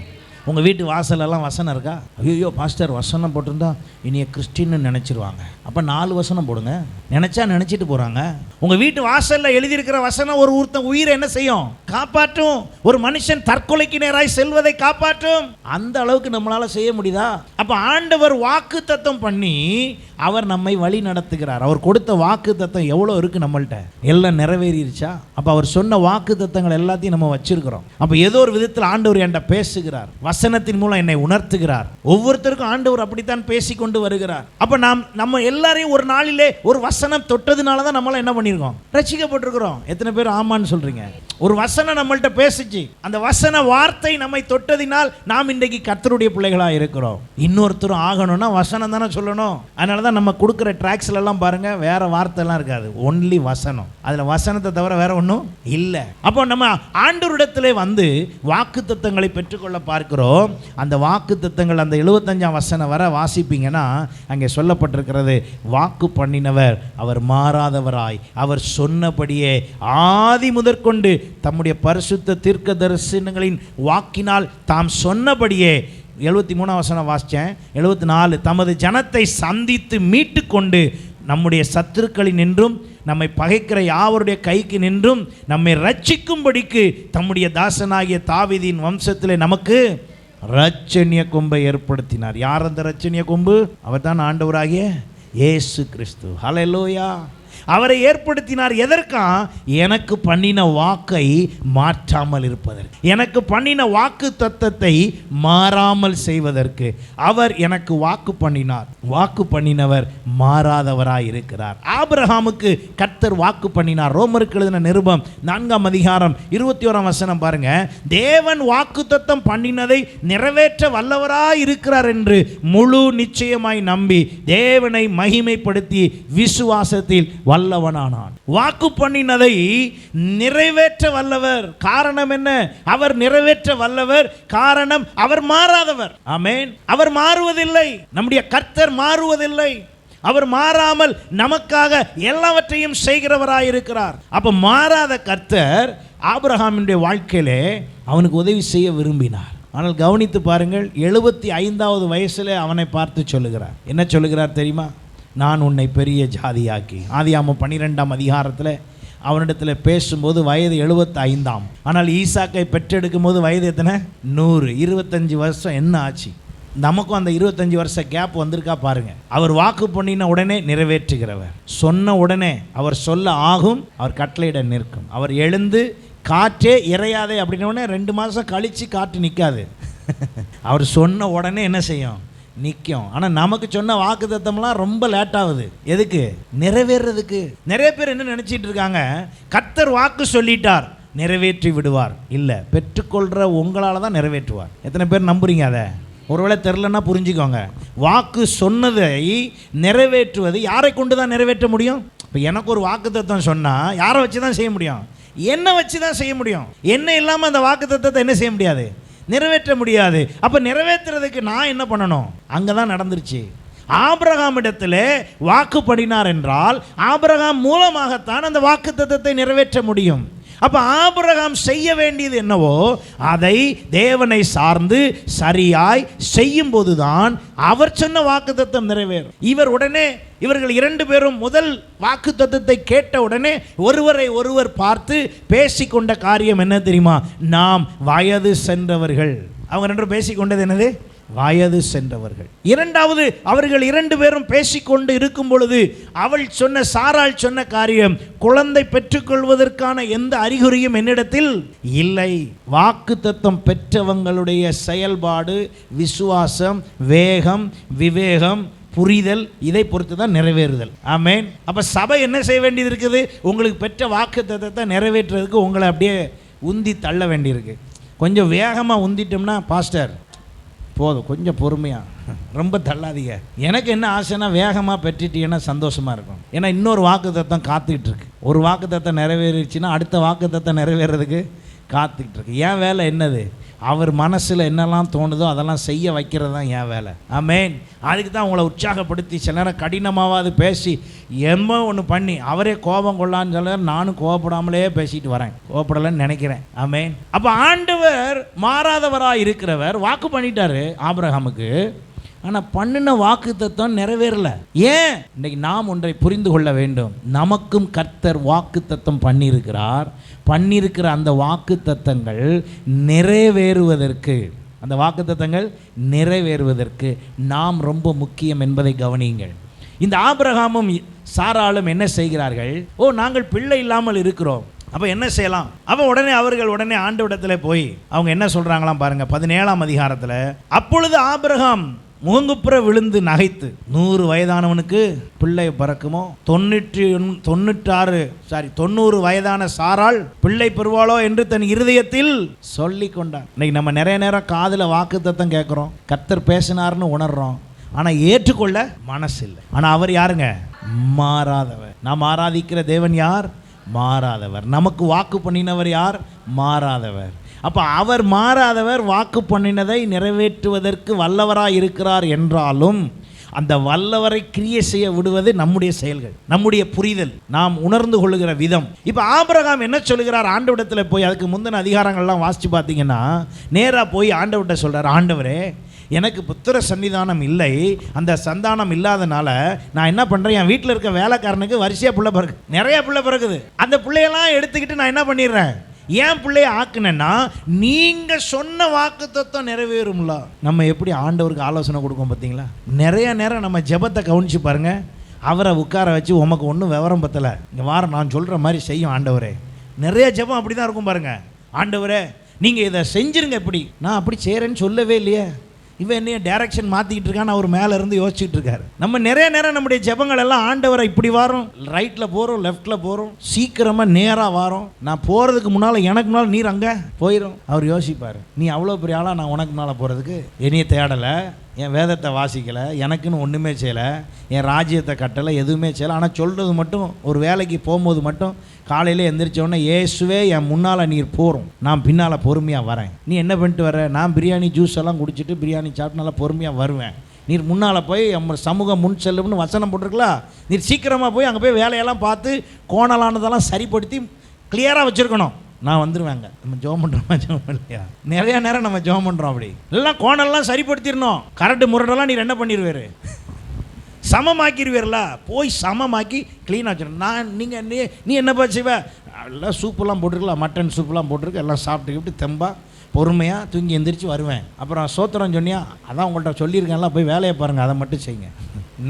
உங்கள் வீட்டு வாசலெல்லாம் வசனம் இருக்கா? ஐயோ பாஸ்டர் வசனம் போட்டிருந்தா இனிய கிறிஸ்டின்னு நினச்சிருவாங்க. அப்போ 4 வசனம் போடுங்க. நினச்சா நினச்சிட்டு போகிறாங்க. உங்கள் வீட்டு வாசலில் எழுதியிருக்கிற வசனம் ஒரு ஒருத்தன் உயிரை என்ன செய்யும்? காப்பாற்றும். ஒரு மனுஷன் தற்கொலைக்கு நேராய் செல்வதை காப்பாற்றும். அந்த அளவுக்கு நம்மளால் செய்ய முடியுதா? அப்போ ஆண்டவர் வாக்கு தத்தம் பண்ணி அவர் நம்மை வழி நடத்துகிறார். அவர் கொடுத்த வாக்கு தத்தம் எவ்வளோ இருக்குது நம்மள்கிட்ட? எல்லாம் நிறைவேறிடுச்சா? அப்போ அவர் சொன்ன வாக்கு தத்தங்கள் எல்லாத்தையும் நம்ம வச்சிருக்கிறோம். அப்போ ஏதோ ஒரு விதத்தில் ஆண்டவர் என்கிட்ட பேசுகிறார், வசனத்தின் மூலம் என்னை உணர்த்துகிறார். ஒவ்வொருத்தருக்கும் ஆண்டவர் அப்படித்தான் பேசி கொண்டு வருகிறார். அப்போ நம்ம எல்லாரையும் ஒரு நாளிலே ஒரு வசனம் தொட்டதுனால தான் நம்மளாம் என்ன பண்ணியிருக்கோம்? ரட்சிக்கப்பட்டிருக்கிறோம். எத்தனை பேர் ஆமான்னு சொல்றீங்க? ஒரு வசனம் நம்மள்கிட்ட பேசிச்சு, அந்த வசன வார்த்தை நம்மை தொட்டதினால் நாம் இன்றைக்கு கர்த்தருடைய பிள்ளைகளாக இருக்கிறோம். இன்னொருத்தரும் ஆகணும்னா வசனம் தானே சொல்லணும். அதனால தான் நம்ம கொடுக்குற ட்ராக்ஸ்ல எல்லாம் பாருங்க, வேற வார்த்தைலாம் இருக்காது, ஒன்லி வசனம். அதில் வசனத்தை தவிர வேற ஒன்றும் இல்லை. அப்போ நம்ம ஆண்டவரிடத்திலே வந்து வாக்கு தத்தங்களை பெற்றுக்கொள்ள பார்க்கிறோம். அந்த வாக்கு தத்தங்கள் அந்த 75ஆம் வசனம் வர வாசிப்பீங்கன்னா அங்கே சொல்லப்பட்டிருக்கிறது, வாக்கு பண்ணினவர் அவர் மாறாதவராய் அவர் சொன்னபடியே ஆதி முதற்கொண்டு தம்முடைய பரிசுத்த தீர்க்க தரிசனங்களின் வாக்கினால் தாம் சொன்னபடியே 73ஆம் வசனம் வாசித்தேன். 74 தமது ஜனத்தை சந்தித்து மீட்டு கொண்டு நம்முடைய சத்துருக்களின் நின்றும் நம்மை பகைக்கிற யாவருடைய கைக்கு நின்றும் நம்மை ரட்சிக்கும்படிக்கு தம்முடைய தாசனாகிய தாவீதின் வம்சத்திலே நமக்கு இரட்சணிய கொம்பை ஏற்படுத்தினார். யார் அந்த இரட்சணிய கொம்பு? அவர் தான் ஆண்டவராகிய இயேசு கிறிஸ்து. ஹல்லேலூயா. அவரை ஏற்படுத்தினார். எதற்கா? எனக்கு பண்ணின வாக்கை மாற்றாமல் இருப்பதற்கு, எனக்கு பண்ணின வாக்கு தத்தத்தை மாறாமல் செய்வதற்கு. அவர் எனக்கு வாக்கு பண்ணினார். வாக்கு பண்ணினவர் மாறாதவராய் இருக்கிறார். ஆபிரகாமுக்கு கர்த்தர் வாக்கு பண்ணினார். ரோமருக்கு எழுதின நிருபம் 4ஆம் அதிகாரம் 21ஆம் வசனம் பாருங்க. தேவன் வாக்கு தத்தம் பண்ணினதை நிறைவேற்ற வல்லவராய் இருக்கிறார் என்று முழு நிச்சயமாய் நம்பி தேவனை மகிமைப்படுத்தி விசுவாசத்தில் வல்லவனானான். வாக்கு பண்ணினதை நிறைவேற்ற வல்லவர். காரணம் என்ன? அவர் நிறைவேற்ற வல்லவர். காரணம் அவர் மாறாதவர். ஆமென். அவர் மாறுவதில்லை. நம்முடைய கர்த்தர் மாறுவதில்லை. அவர் மாறாமல் நமக்காக எல்லாவற்றையும் செய்கிறவராய் இருக்கிறார். அப்ப மாறாத கர்த்தர் ஆபிரகாமினுடைய வாழ்க்கையிலே அவனுக்கு உதவி செய்ய விரும்பினார். ஆனால் கவனித்து பாருங்கள், 75வது வயசுல அவனை பார்த்து சொல்லுகிறார். என்ன சொல்லுகிறார் தெரியுமா? நான் உன்னை பெரிய ஜாதியாக்கி. ஆதியாகமம் 12ஆம் அதிகாரத்தில் அவனிடத்தில் பேசும்போது வயது 75ஆம். ஆனால் ஈசாக்கை பெற்றெடுக்கும் போது வயது எத்தனை? 100. 25 வருஷம் என்ன ஆச்சு? நமக்கும் அந்த 25 வருஷ கேப் வந்திருக்கா பாருங்க. அவர் வாக்கு பண்ணின உடனே நிறைவேற்றுகிறவர். சொன்ன உடனே அவர் சொல்ல ஆகும், அவர் கட்டளையிட நிற்கும். அவர் எழுந்து காற்றே இறையாதே அப்படின்னோடனே 2 மாதம் கழித்து காற்று நிற்காது. அவர் சொன்ன உடனே என்ன செய்யும்? நிற்கும். ஆனால் நமக்கு சொன்ன வாக்கு தத்தம்லாம் ரொம்ப லேட் ஆகுது. எதுக்கு? நிறைவேறதுக்கு. நிறைய பேர் என்ன நினச்சிட்டு இருக்காங்க, கர்த்தர் வாக்கு சொல்லிட்டார் நிறைவேற்றி விடுவார். இல்லை, பெற்றுக்கொள்கிற உங்களால் தான் நிறைவேற்றுவார். எத்தனை பேர் நம்புறீங்க அதை? ஒருவேளை தெரிலன்னா புரிஞ்சுக்கோங்க. வாக்கு சொன்னதை நிறைவேற்றுவது யாரை கொண்டு தான் நிறைவேற்ற முடியும்? இப்போ எனக்கு ஒரு வாக்கு தத்தம் சொன்னால் யாரை வச்சு தான் செய்ய முடியும்? என்னை வச்சு தான் செய்ய முடியும். என்ன இல்லாமல் அந்த வாக்கு தத்தத்தை என்ன செய்ய முடியாது? நிறைவேற்ற முடியாது. அப்போ நிறைவேற்றுறதுக்கு நான் என்ன பண்ணணும்? அங்கே தான் நடந்துருச்சு. ஆபிரகாம் இடத்துல வாக்கு பண்ணினார் என்றால் ஆபிரகாம் மூலமாகத்தான் அந்த வாக்கு தத்தத்தை நிறைவேற்ற முடியும். அப்ப ஆபிரகாம் செய்ய வேண்டியது என்னவோ அதை தேவனை சார்ந்து சரியாய் செய்யும் போதுதான் அவர் சொன்ன வாக்குத்தத்தம் நிறைவேறும். இவர்கள் 2 பேரும் முதல் வாக்குத்தத்தத்தை கேட்ட உடனே ஒருவரை ஒருவர் பார்த்து பேசிக்கொண்ட காரியம் என்ன தெரியுமா? நாம் வயது சென்றவர்கள். அவங்க 2 பேரும் பேசிக்கொண்டது என்னது? வயது சென்றவர்கள். இரண்டாவது, அவர்கள் 2 பேரும் பேசிக்கொண்டு இருக்கும் பொழுது சாராள் சொன்ன காரியம், குழந்தை பெற்றுக்கொள்வதற்கான எந்த அறிகுறியும் என்னிடத்தில் இல்லை. வாக்குத்தத்தம் பெற்றவங்களுடைய செயல்பாடு, விசுவாசம், வேகம், விவேகம், புரிதல், இதை பொறுத்து தான் நிறைவேறுதல். ஆமென். அப்ப சபை என்ன செய்ய வேண்டியது இருக்குது? உங்களுக்கு பெற்ற வாக்குத்தத்தத்தை நிறைவேற்றுறதுக்கு உங்களை அப்படியே உந்தி தள்ள வேண்டியிருக்கு. கொஞ்சம் வேகமாக உந்திட்டோம்னா, பாஸ்டர் போதும், கொஞ்சம் பொறுமையாக, ரொம்ப தள்ளாதீங்க. எனக்கு என்ன ஆசைன்னா, வேகமாக பெற்றுட்டீங்கன்னா சந்தோஷமாக இருக்கும். ஏன்னா இன்னொரு வாக்குத்தத்தம் காத்துக்கிட்டு இருக்கு. ஒரு வாக்குத்தத்தம் நிறைவேறிச்சுன்னா அடுத்த வாக்குத்தத்தம் நிறைவேறதுக்கு காத்துக்கிட்டு இருக்கு. என் வேலை என்னது? அவர் மனசில் என்னெல்லாம் தோணுதோ அதெல்லாம் செய்ய வைக்கிறது தான் என் வேலை. ஆமென். அதுக்கு தான் உங்களை உற்சாகப்படுத்தி சில நேரம் கடினமாவது பேசி எம்மோ ஒன்று பண்ணி அவரே கோபம் கொள்ளான்னு சொல்ல, நானும் கோபப்படாமலே பேசிட்டு வரேன், கோபப்படலைன்னு நினைக்கிறேன். ஆமென். அப்போ ஆண்டவர் மாறாதவராக இருக்கிறவர் வாக்கு பண்ணிட்டாரு ஆபிரகாமுக்கு. ஆனால் பண்ணின வாக்கு தத்துவம் நிறைவேறல. ஏன்? இன்னைக்கு நாம் ஒன்றை புரிந்து கொள்ள வேண்டும். நமக்கும் கர்த்தர் வாக்கு தத்துவம் பண்ணியிருக்கிற அந்த வாக்கு தத்தங்கள் நிறைவேறுவதற்கு நாம் ரொம்ப முக்கியம் என்பதை கவனியுங்கள். இந்த ஆபிரகாமும் சாராளும் என்ன செய்கிறார்கள்? நாங்கள் பிள்ளை இல்லாமல் இருக்கிறோம், அப்போ என்ன செய்யலாம்? அப்போ அவர்கள் உடனே ஆண்டவரிடத்தில் போய் அவங்க என்ன சொல்கிறாங்களாம் பாருங்க. 17ஆம் அதிகாரத்தில், அப்பொழுது ஆபிரகாம் முகங்குப்புற விழுந்து நகைத்து, 100 வயதானவனுக்கு பிள்ளை பிறக்குமோ, 90 வயதான சாராள் பிள்ளை பெறுவாளோ என்று தன் இருதயத்தில் சொல்லி கொண்டார். இன்னைக்கு நம்ம நிறைய நேரம் காதில் வாக்குத்தத்தம் கேட்குறோம், கர்த்தர் பேசினார்னு உணர்றோம், ஆனால் ஏற்றுக்கொள்ள மனசு இல்லை. ஆனால் அவர் யாருங்க? மாறாதவர். நாம் ஆராதிக்கிற தேவன் யார்? மாறாதவர். நமக்கு வாக்கு பண்ணினவர் யார்? மாறாதவர். அப்போ அவர் மாறாதவர், வாக்கு பண்ணினதை நிறைவேற்றுவதற்கு வல்லவராக இருக்கிறார் என்றாலும் அந்த வல்லவரை கிரியை செய்ய விடுவது நம்முடைய செயல்கள், நம்முடைய புரிதல், நாம் உணர்ந்து கொள்ளுகிற விதம். இப்போ ஆபிரகாம் என்ன சொல்லுகிறார்? ஆண்டவரிடத்தில் போய், அதுக்கு முந்தின அதிகாரங்கள்லாம் வாசித்து பார்த்தீங்கன்னா நேராக போய் ஆண்டவர்கிட்ட சொல்கிறார், ஆண்டவரே எனக்கு புத்திர சன்னிதானம் இல்லை, அந்த சந்தானம் இல்லாதனால நான் என்ன பண்ணுறேன், என் வீட்டில் இருக்க வேலைக்காரனுக்கு வரிசையாக பிள்ளை பிறகு, நிறைய பிள்ளை பிறகுது, அந்த பிள்ளையெல்லாம் எடுத்துக்கிட்டு நான் என்ன பண்ணிடுறேன், ஏன் பிள்ளைய ஆக்குனேன்னா நீங்க சொன்ன வாக்கு தத்துவம் நிறைவேறும்ல. நம்ம எப்படி ஆண்டவருக்கு ஆலோசனை கொடுக்கும் பார்த்தீங்களா? நிறைய நேரம் நம்ம ஜெபத்தை கவனிச்சு பாருங்க. அவரை உட்கார வச்சு, உமக்கு ஒன்றும் விவரம் பத்தலை, இந்த வாரம் நான் சொல்கிற மாதிரி செய்யும் ஆண்டவரே. நிறைய ஜெபம் அப்படி தான் இருக்கும் பாருங்க. ஆண்டவரே நீங்கள் இதை செஞ்சிருங்க, எப்படி நான் அப்படி செய்கிறேன்னு சொல்லவே இல்லையே, இவன் என்னைய டைரக்ஷன் மாற்றிக்கிட்டு இருக்கான்னு அவர் மேலே இருந்து யோசிச்சுட்டு இருக்காரு. நம்ம நிறைய நேரம் நம்முடைய ஜெபங்கள் எல்லாம், ஆண்டவரை இப்படி வாரோம், ரைட்டில் போகிறோம், லெஃப்டில் போகிறோம், சீக்கிரமாக நேராக வாரோம், நான் போகிறதுக்கு முன்னால் எனக்கு முன்னால் நீர் அங்கே போயிடும். அவர் யோசிப்பார், நீ அவ்வளோ பெரிய ஆளாக நான் உனக்கு முன்னால் போகிறதுக்கு என்னைய தேடலை, என் வேதத்தை வாசிக்கலை, எனக்குன்னு ஒன்றுமே செய்யலை, என் ராஜ்யத்தை கட்டலை, எதுவுமே செய்யலை, ஆனால் சொல்கிறது மட்டும், ஒரு வேலைக்கு போகும்போது மட்டும் காலையில் எந்திரிச்சோடனே, இயேசுவே என் முன்னால் நீர் போகிறோம், நான் பின்னால் பொறுமையாக வரேன். நீ என்ன பண்ணிட்டு வர? நான் பிரியாணி ஜூஸ் எல்லாம் குடிச்சிட்டு பிரியாணி சாப்பிட்டு நல்லா பொறுமையாக வருவேன். நீர் முன்னால் போய் நம்ம சமூகம் முன் செல்லும்னு வசனம் போட்டிருக்கலாம். நீர் சீக்கிரமாக போய் அங்கே போய் வேலையெல்லாம் பார்த்து கோணலானதெல்லாம் சரிப்படுத்தி கிளியராக வச்சுருக்கணும். நான் வந்துடுவேங்க. நம்ம ஜோம் பண்ணுறோமா? ஜோம் இல்லையா? நிறையா நேரம் நம்ம ஜோம் பண்ணுறோம். அப்படி எல்லாம் கோணெல்லாம் சரிப்படுத்திடணும். கரண்ட் முரடெல்லாம் நீர் என்ன பண்ணிடுவார்? சமமாக்கிடுவீர்ல, போய் சமமாக்கி க்ளீனாக வச்சிடணும். நீ என்னப்பா செய்வ? எல்லாம் சூப்பெல்லாம் போட்டிருக்கலாம், மட்டன் சூப்பெல்லாம் போட்டிருக்கு, எல்லாம் சாப்பிட்டுக்கிட்டு தெம்பா பொறுமையாக தூங்கி எந்திரிச்சு வருவேன். அப்புறம் சோத்திரம் சொன்னியா, அதான் உங்கள்கிட்ட சொல்லியிருக்கேன்லாம், போய் வேலையை பாருங்கள், அதை மட்டும் செய்யுங்க.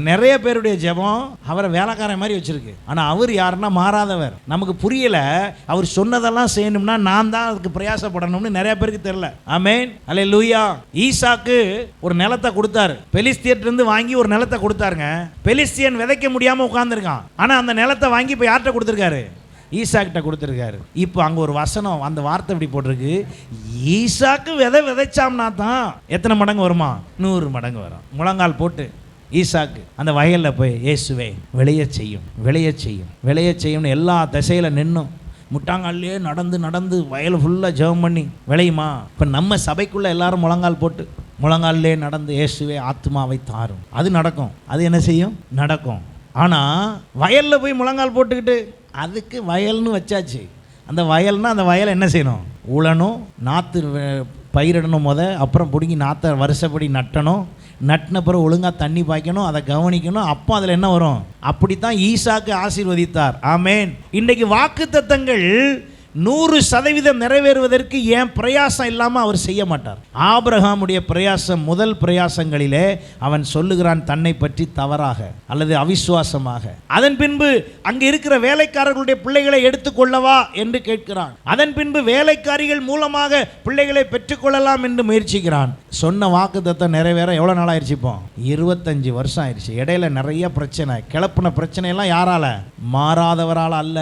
நிறைய பேருடைய ஜெபம் அவரை வேலைக்காரன் மாதிரி வச்சிருக்கு. ஆனால் அவர் யாருன்னா மாறாதவர். நமக்கு புரியலை, அவர் சொன்னதெல்லாம் செய்யணும்னா நான் தான் அதுக்கு பிரயாசப்படணும்னு நிறைய பேருக்கு தெரியல. ஆமென், அல்லேலூயா. ஈசாக்கு ஒரு நிலத்தை கொடுத்தாரு, பெலிஸ்தியர்கிட்ட வாங்கி ஒரு நிலத்தை கொடுத்தாருங்க. பெலிஸ்தியன் விதைக்க முடியாமல் உட்கார்ந்துருக்கான். ஆனால் அந்த நிலத்தை வாங்கி இப்போ யார்கிட்ட கொடுத்துருக்காரு? ஈசாக்கிட்ட கொடுத்துருக்காரு. இப்போ அங்கே ஒரு வசனம், அந்த வார்த்தை இப்படி போட்டிருக்கு, ஈசாக்கு விதைச்சாம்னா தான் எத்தனை மடங்கு வருமா? 100 மடங்கு வரும். முழங்கால் போட்டு ஈசாக்கு அந்த வயலில் போய், இயேசுவே விளைய செய்யும்னு எல்லா திசையில் நின்னும் முட்டாங்கால்லையே நடந்து வயல் ஃபுல்லாக ஜெபம் பண்ணி விளையுமா? இப்போ நம்ம சபைக்குள்ளே எல்லாரும் முழங்கால் போட்டு முழங்கால்லே நடந்து, இயேசுவே ஆத்மாவை தாரும், அது நடக்கும். அது என்ன செய்யும்? நடக்கும். ஆனால் வயலில் போய் முழங்கால் போட்டுக்கிட்டு, அதுக்கு வயல்னு வச்சாச்சு, அந்த வயல்னால் அந்த வயலை என்ன செய்யணும்? உழணும், நாற்று பயிரிடணும், அப்புறம் பிடுங்கி நாற்றை வருஷப்படி நட்டணும், நட்டின பிறகு ஒழுங்காக தண்ணி பாய்க்கணும், அதை கவனிக்கணும், அப்போ அதில் என்ன வரும்? அப்படித்தான் ஈசாக்கு ஆசீர்வதித்தார். ஆமேன். இன்றைக்கு வாக்குத்தத்தங்கள் 100% நிறைவேறுவதற்கு ஏன் பிரயாசம் இல்லாமல் அவர் செய்ய மாட்டார். ஆபிரகாமுடைய பிரயாசம், முதல் பிரயாசங்களிலே அவன் சொல்லுகிறான் தன்னை பற்றி தவறாக அல்லது அவிசுவாசமாக. அதன் பின்பு அங்கே இருக்கிற வேலைக்காரர்களுடைய பிள்ளைகளை எடுத்துக்கொள்ளவா என்று கேட்கிறான். அதன் பின்பு வேலைக்காரிகள் மூலமாக பிள்ளைகளை பெற்றுக்கொள்ளலாம் என்று முயற்சிக்கிறான். சொன்ன வாக்குத்தத்தம் நிறைவேற எவ்வளோ நாள் ஆயிடுச்சு? இப்போ 25 வருஷம் ஆயிடுச்சு. இடையில நிறைய பிரச்சனை, கிளப்பின பிரச்சனையெல்லாம் யாரால? மாறாதவரால் அல்ல,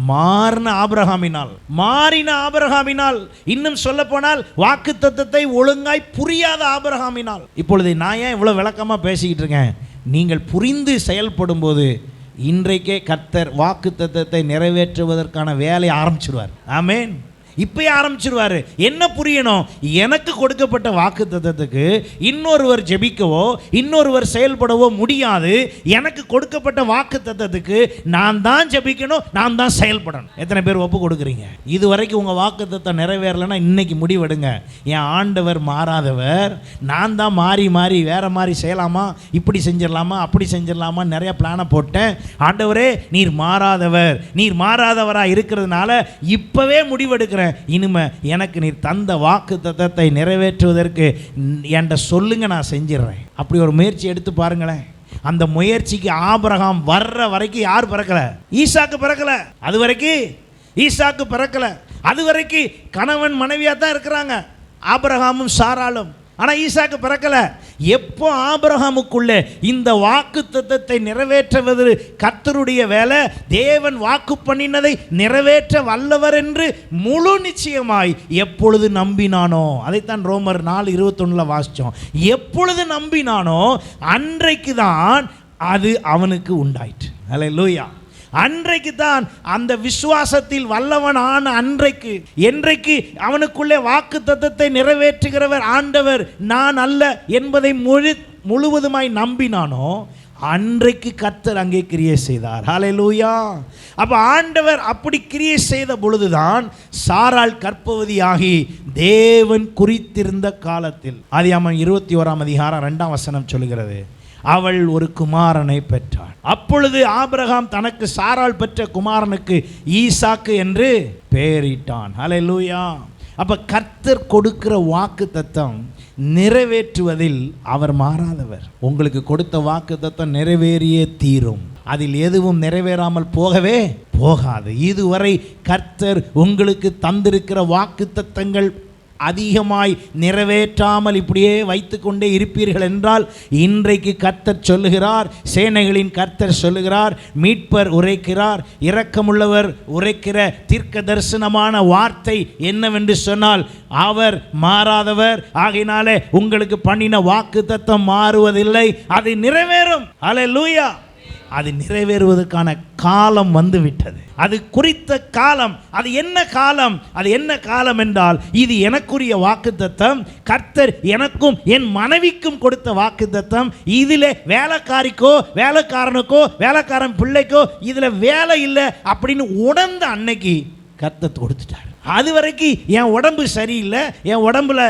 மாறின ஆபிரகாமினால், இன்னும் சொல்ல போனால் வாக்குத்தத்தத்தை ஒழுங்காய் புரியாத ஆபிரகாமினால். இப்பொழுது நான் ஏன் இவ்வளவு விளக்கமா பேசிக்கிட்டு இருக்கேன்? நீங்கள் புரிந்து செயல்படும் போது இன்றைக்கே கர்த்தர் வாக்குத்தத்தத்தை நிறைவேற்றுவதற்கான வேலையை ஆரம்பிச்சிடுவார். ஆமேன். இப்பயே ஆரம்பிச்சிருவாரு. என்ன புரியணும்? எனக்கு கொடுக்கப்பட்ட வாக்குத்தத்தத்துக்கு இன்னொருவர் ஜெபிக்கவோ இன்னொருவர் செயல்படவோ முடியாது. எனக்கு கொடுக்கப்பட்ட வாக்குத்தத்தத்துக்கு நான் தான் ஜெபிக்கணும், நான் தான் செயல்படணும். எத்தனை பேர் ஒப்பு கொடுக்குறீங்க? இதுவரைக்கும் உங்கள் வாக்குத்தத்தம் நிறைவேறலைன்னா இன்னைக்கு முடிவெடுங்க. என் ஆண்டவர் மாறாதவர், நான் தான் மாறி மாறி வேற மாதிரி செய்யலாமா, இப்படி செஞ்சிடலாமா, அப்படி செஞ்சிடலாமா, நிறைய பிளானை போட்டேன். ஆண்டவரே நீர் மாறாதவர், நீர் மாறாதவராக இருக்கிறதுனால இப்பவே முடிவெடுக்கிறேன். இனிமே எனக்கு நீர் தந்த வாக்குத்தத்தத்தை நிறைவேற்றுவதற்கு என்கிட்ட சொல்லுங்க, நான் செஞ்சிடறேன். அப்படி ஒரு முயற்சி எடுத்து பாருங்களேன். அந்த முயற்சிக்கு ஆபிரகாம் வர்ற வரைக்கும் யார் பிறக்கல? ஈசாக்கு பிறக்கல. அது வரைக்கும் ஈசாக்கு பிறக்கல. அது வரைக்கும் கணவன் மனைவியா தான் இருக்கிறாங்க, ஆபிரகாமும் சாராளும். ஆனால் ஈசாக்கு பிறக்கல. எப்போ ஆபிரகாமுக்குள்ளே இந்த வாக்குத்தத்தத்தை நிறைவேற்றுவது கர்த்தருடைய வேலை, தேவன் வாக்கு பண்ணினதை நிறைவேற்ற வல்லவர் என்று முழு நிச்சயமாய் எப்பொழுது நம்பினானோ, அதைத்தான் ரோமர் 4:21 வாசித்தோம். எப்பொழுது நம்பினானோ அன்றைக்கு தான் அது அவனுக்கு உண்டாயிற்று. அல்லேலூயா. அன்றைக்கு தான் அந்த விசுவாசத்தில் வல்லவன் ஆன அன்றைக்கு, என்றைக்கு அவனுக்குள்ளே வாக்குத்தத்தத்தை நிறைவேற்றுகிறவர் ஆண்டவர் நான் அல்ல என்பதை முழுவதுமாய் நம்பினானோ அன்றைக்கு கர்த்தர் அங்கே கிரியை செய்தார். ஹல்லேலூயா. அப்போ ஆண்டவர் அப்படி கிரியை செய்த பொழுதுதான் சாராள் கர்ப்பவதியாகி தேவன் குறித்திருந்த காலத்தில், ஆதியாகமம் 21:2 சொல்லுகிறது, அவள் ஒரு குமாரனை பெற்றாள். அப்பொழுது ஆபிரகாம் தனக்கு சாராள் பெற்ற குமாரனுக்கு ஈசாக்கு என்று பெயரிட்டான். ஹல்லேலூயா. அப்ப கர்த்தர் கொடுக்கிற வாக்குத்தத்தம் நிறைவேற்றுவதில் அவர் மாறாதவர். உங்களுக்கு கொடுத்த வாக்குத்தத்தம் நிறைவேறியே தீரும். அதில் எதுவும் நிறைவேறாமல் போகவே போகாது. இதுவரை கர்த்தர் உங்களுக்கு தந்திருக்கிற வாக்குத்தத்தங்கள் அதிகமாய் நிறைவேற்றாமல் இப்படியே வைத்து கொண்டே இருப்பீர்கள் என்றால், இன்றைக்கு கர்த்தர் சொல்லுகிறார், சேனைகளின் கர்த்தர் சொல்லுகிறார், மீட்பர் உரைக்கிறார், இரக்கமுள்ளவர் உரைக்கிற தீர்க்க தரிசனமான வார்த்தை என்னவென்று சொன்னால், அவர் மாறாதவர். ஆகையினாலே உங்களுக்கு பண்ணின வாக்குத்தத்தம் மாறுவதில்லை, அது நிறைவேறும். அல்லேலூயா. அது நிறைவேறுவதற்கான காலம் வந்து விட்டது. அது குறித்த காலம். அது என்ன காலம்? அது என்ன காலம் என்றால், இது எனக்குரிய வாக்குத்தத்தம், கர்த்தர் எனக்கும் என் மனைவிக்கும் கொடுத்த வாக்குத்தத்தம். இதில் வேலைக்காரிக்கோ வேலைக்காரனுக்கோ வேலைக்காரன் பிள்ளைக்கோ இதில் வேலை இல்லை அப்படின்னு உணர்ந்த அன்னைக்கு கர்த்தர் கொடுத்துட்டார். அது வரைக்கும் என் உடம்பு சரியில்லை, என் உடம்புல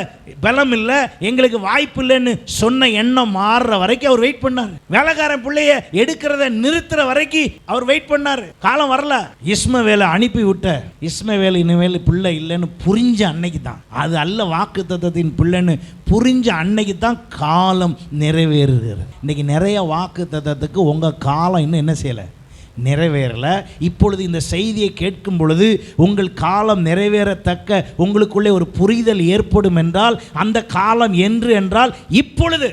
பலம் இல்லை, எங்களுக்கு வாய்ப்பு இல்லைன்னு சொன்ன எண்ணம் மாறுற வரைக்கும் அவர் வெயிட் பண்ணார். வேலைக்காரன் பிள்ளைய எடுக்கிறத நிறுத்துற வரைக்கும் அவர் வெயிட் பண்ணார். காலம் வரல. இஸ்மவேலை அனுப்பி விட்ட, இஸ்மவேல் இனிமேல் பிள்ளை இல்லைன்னு புரிஞ்ச அன்னைக்கு தான், அது அல்ல வாக்குத்தத்தத்தின் பிள்ளைன்னு புரிஞ்ச அன்னைக்கு தான் காலம் நிறைவேறுகிறது. இன்னைக்கு நிறைய வாக்குத்தத்தத்துக்கு உங்கள் காலம் இன்னும் என்ன செய்யலை, நிறைவேறல. இப்பொழுது இந்த செய்தியை கேட்கும் பொழுது உங்கள் காலம் நிறைவேறத்தக்க உங்களுக்குள்ளே ஒரு புரிதல் ஏற்படும் என்றால், அந்த காலம் என்று என்றால் இப்பொழுது,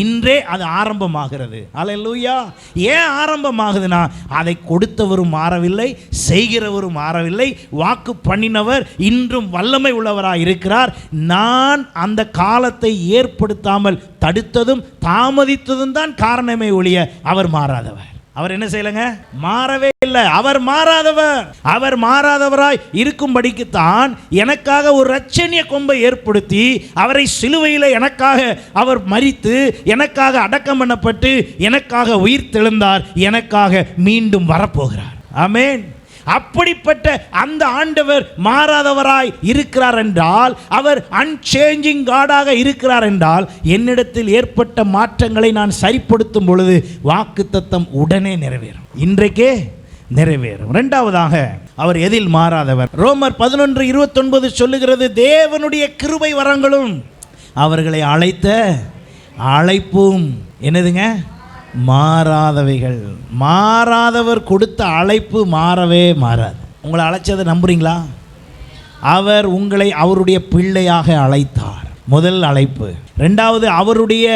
இன்றே அது ஆரம்பமாகிறது. அல்லேலூயா. ஏன் ஆரம்பமாகுதுன்னா, அதை கொடுத்தவரும் மாறவில்லை, செய்கிறவரும் மாறவில்லை, வாக்கு பண்ணினவர் இன்றும் வல்லமை உள்ளவராக இருக்கிறார். நான் அந்த காலத்தை ஏற்படுத்தாமல் தடுத்ததும் தாமதித்ததும் தான் காரணமே ஒழிய அவர் மாறாதவர். அவர் என்ன செய்யலங்க? மாறவே இல்லை. அவர் மாறாதவர். அவர் மாறாதவராய் இருக்கும்படிக்குத்தான் எனக்காக ஒரு இரட்சணிய கொம்பை ஏற்படுத்தி அவரை சிலுவையில் எனக்காக அவர் மரித்து எனக்காக அடக்கம் பண்ணப்பட்டு எனக்காக உயிர் தெழுந்தார், எனக்காக மீண்டும் வரப்போகிறார். ஆமென். அப்படிப்பட்ட அந்த ஆண்டவர் மாறாதவராய் இருக்கிறார் என்றால், அவர் அன்சேஞ்சிங் காடாக இருக்கிறார் என்றால், என்னிடத்தில் ஏற்பட்ட மாற்றங்களை நான் சரிப்படுத்தும் பொழுது வாக்குத்தத்தம் உடனே நிறைவேறும், இன்றைக்கே நிறைவேறும். இரண்டாவதாக, அவர் எதில் மாறாதவர்? ரோமர் 11:29 சொல்லுகிறது, தேவனுடைய கிருபை வரங்களும் அவர்களை அழைத்த அழைப்பும் என்னதுங்க? மாறாதவைகள். மாறாதவர் கொடுத்த அழைப்பு மாறவே மாறாது. உங்களை அழைச்சதை நம்புறீங்களா? அவர் உங்களை அவருடைய பிள்ளையாக அழைத்தார், முதல் அழைப்பு. இரண்டாவது, அவருடைய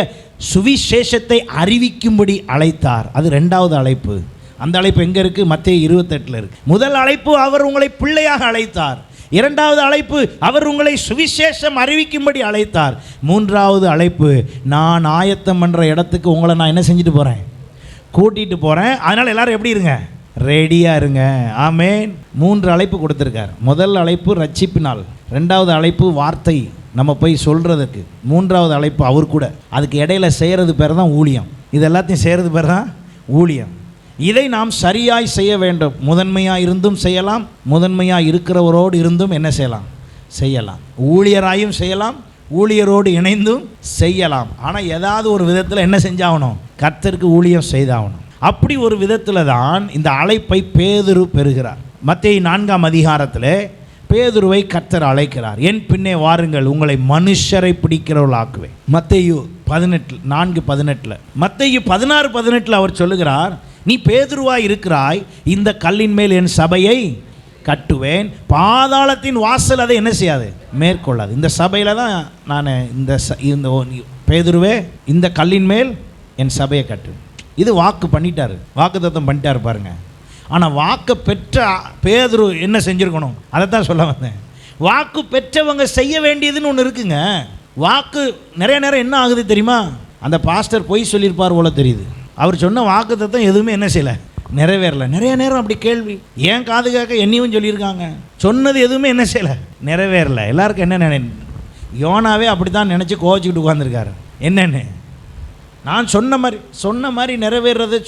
சுவிசேஷத்தை அறிவிக்கும்படி அழைத்தார், அது இரண்டாவது அழைப்பு. அந்த அழைப்பு எங்கே இருக்குது? மத்தேயு 28 இருக்குது. முதல் அழைப்பு, அவர் உங்களை பிள்ளையாக அழைத்தார். இரண்டாவது அழைப்பு, அவர் உங்களை சுவிசேஷம் அறிவிக்கும்படி அழைத்தார். மூன்றாவது அழைப்பு, நான் ஆயத்தம் பண்ணுற இடத்துக்கு உங்களை நான் என்ன செஞ்சுட்டு போகிறேன்? கூட்டிகிட்டு போகிறேன். அதனால் எல்லோரும் எப்படி இருங்க? ரெடியாக இருங்க. ஆமேன். 3 அழைப்பு கொடுத்துருக்கார். முதல் அழைப்பு ரட்சிப்பினால், ரெண்டாவது அழைப்பு வார்த்தை நம்ம போய் சொல்கிறதுக்கு, மூன்றாவது அழைப்பு அவர் கூட. அதுக்கு இடையில செய்கிறது பேர் தான் ஊழியம். இது எல்லாத்தையும் செய்கிறது பேர் தான் ஊழியம். இதை நாம் சரியாய் செய்ய வேண்டும். முதன்மையாக இருந்தும் செய்யலாம், முதன்மையாக இருக்கிறவரோடு இருந்தும் என்ன செய்யலாம்? செய்யலாம். ஊழியராயும் செய்யலாம், ஊழியரோடு இணைந்தும் செய்யலாம். ஆனால் ஏதாவது ஒரு விதத்தில் என்ன செஞ்சாகணும்? கர்த்தருக்கு ஊழியம் செய்தாகணும். அப்படி ஒரு விதத்தில் தான் இந்த அழைப்பை பேதுரு பெறுகிறார். மத்தேயு 4ஆம் அதிகாரத்தில் பேதுருவை கர்த்தர் அழைக்கிறார். என் பின்னே வாருங்கள், உங்களை மனுஷரை பிடிக்கிறவர்களாக்குவேன். மத்தேயு 4:18. மத்தேயு 16:18 அவர் சொல்லுகிறார், நீ பேதுருவாய் இருக்கிறாய், இந்த கல்லின் மேல் என் சபையை கட்டுவேன், பாதாளத்தின் வாசல் அதை என்ன செய்யாது? மேற்கொள்ளாது. இந்த சபையில் தான் நான் இந்த பேதுருவே, இந்த கல்லின் மேல் என் சபையை கட்டு. இது வாக்கு பண்ணிட்டாரு, வாக்குத்தத்தம் பண்ணிட்டாரு பாருங்க. ஆனால் வாக்கு பெற்ற பேதுரு என்ன செஞ்சுருக்கணும்? அதை தான் சொல்ல வந்தேன். வாக்கு பெற்றவங்க செய்ய வேண்டியதுன்னு ஒன்று இருக்குங்க. வாக்கு நிறைய நேரம் என்ன ஆகுது தெரியுமா? அந்த பாஸ்டர் பொய் சொல்லியிருப்பார் போல தெரியுது. அவர் சொன்ன வாக்குத்தத்தம் எதுவுமே என்ன செய்யலை? நிறைவேறலை. நிறைய நேரம் அப்படி கேள்வி, ஏன் காது கேட்க என்னையும் சொல்லியிருக்காங்க, சொன்னது எதுவுமே என்ன செய்யலை? நிறைவேறலை. எல்லாருக்கும் என்ன யோனாவே அப்படி தான் நினச்சி கோவச்சிக்கிட்டு உட்காந்துருக்காரு. என்னென்னு நான் சொன்ன மாதிரி நிறைவேறது,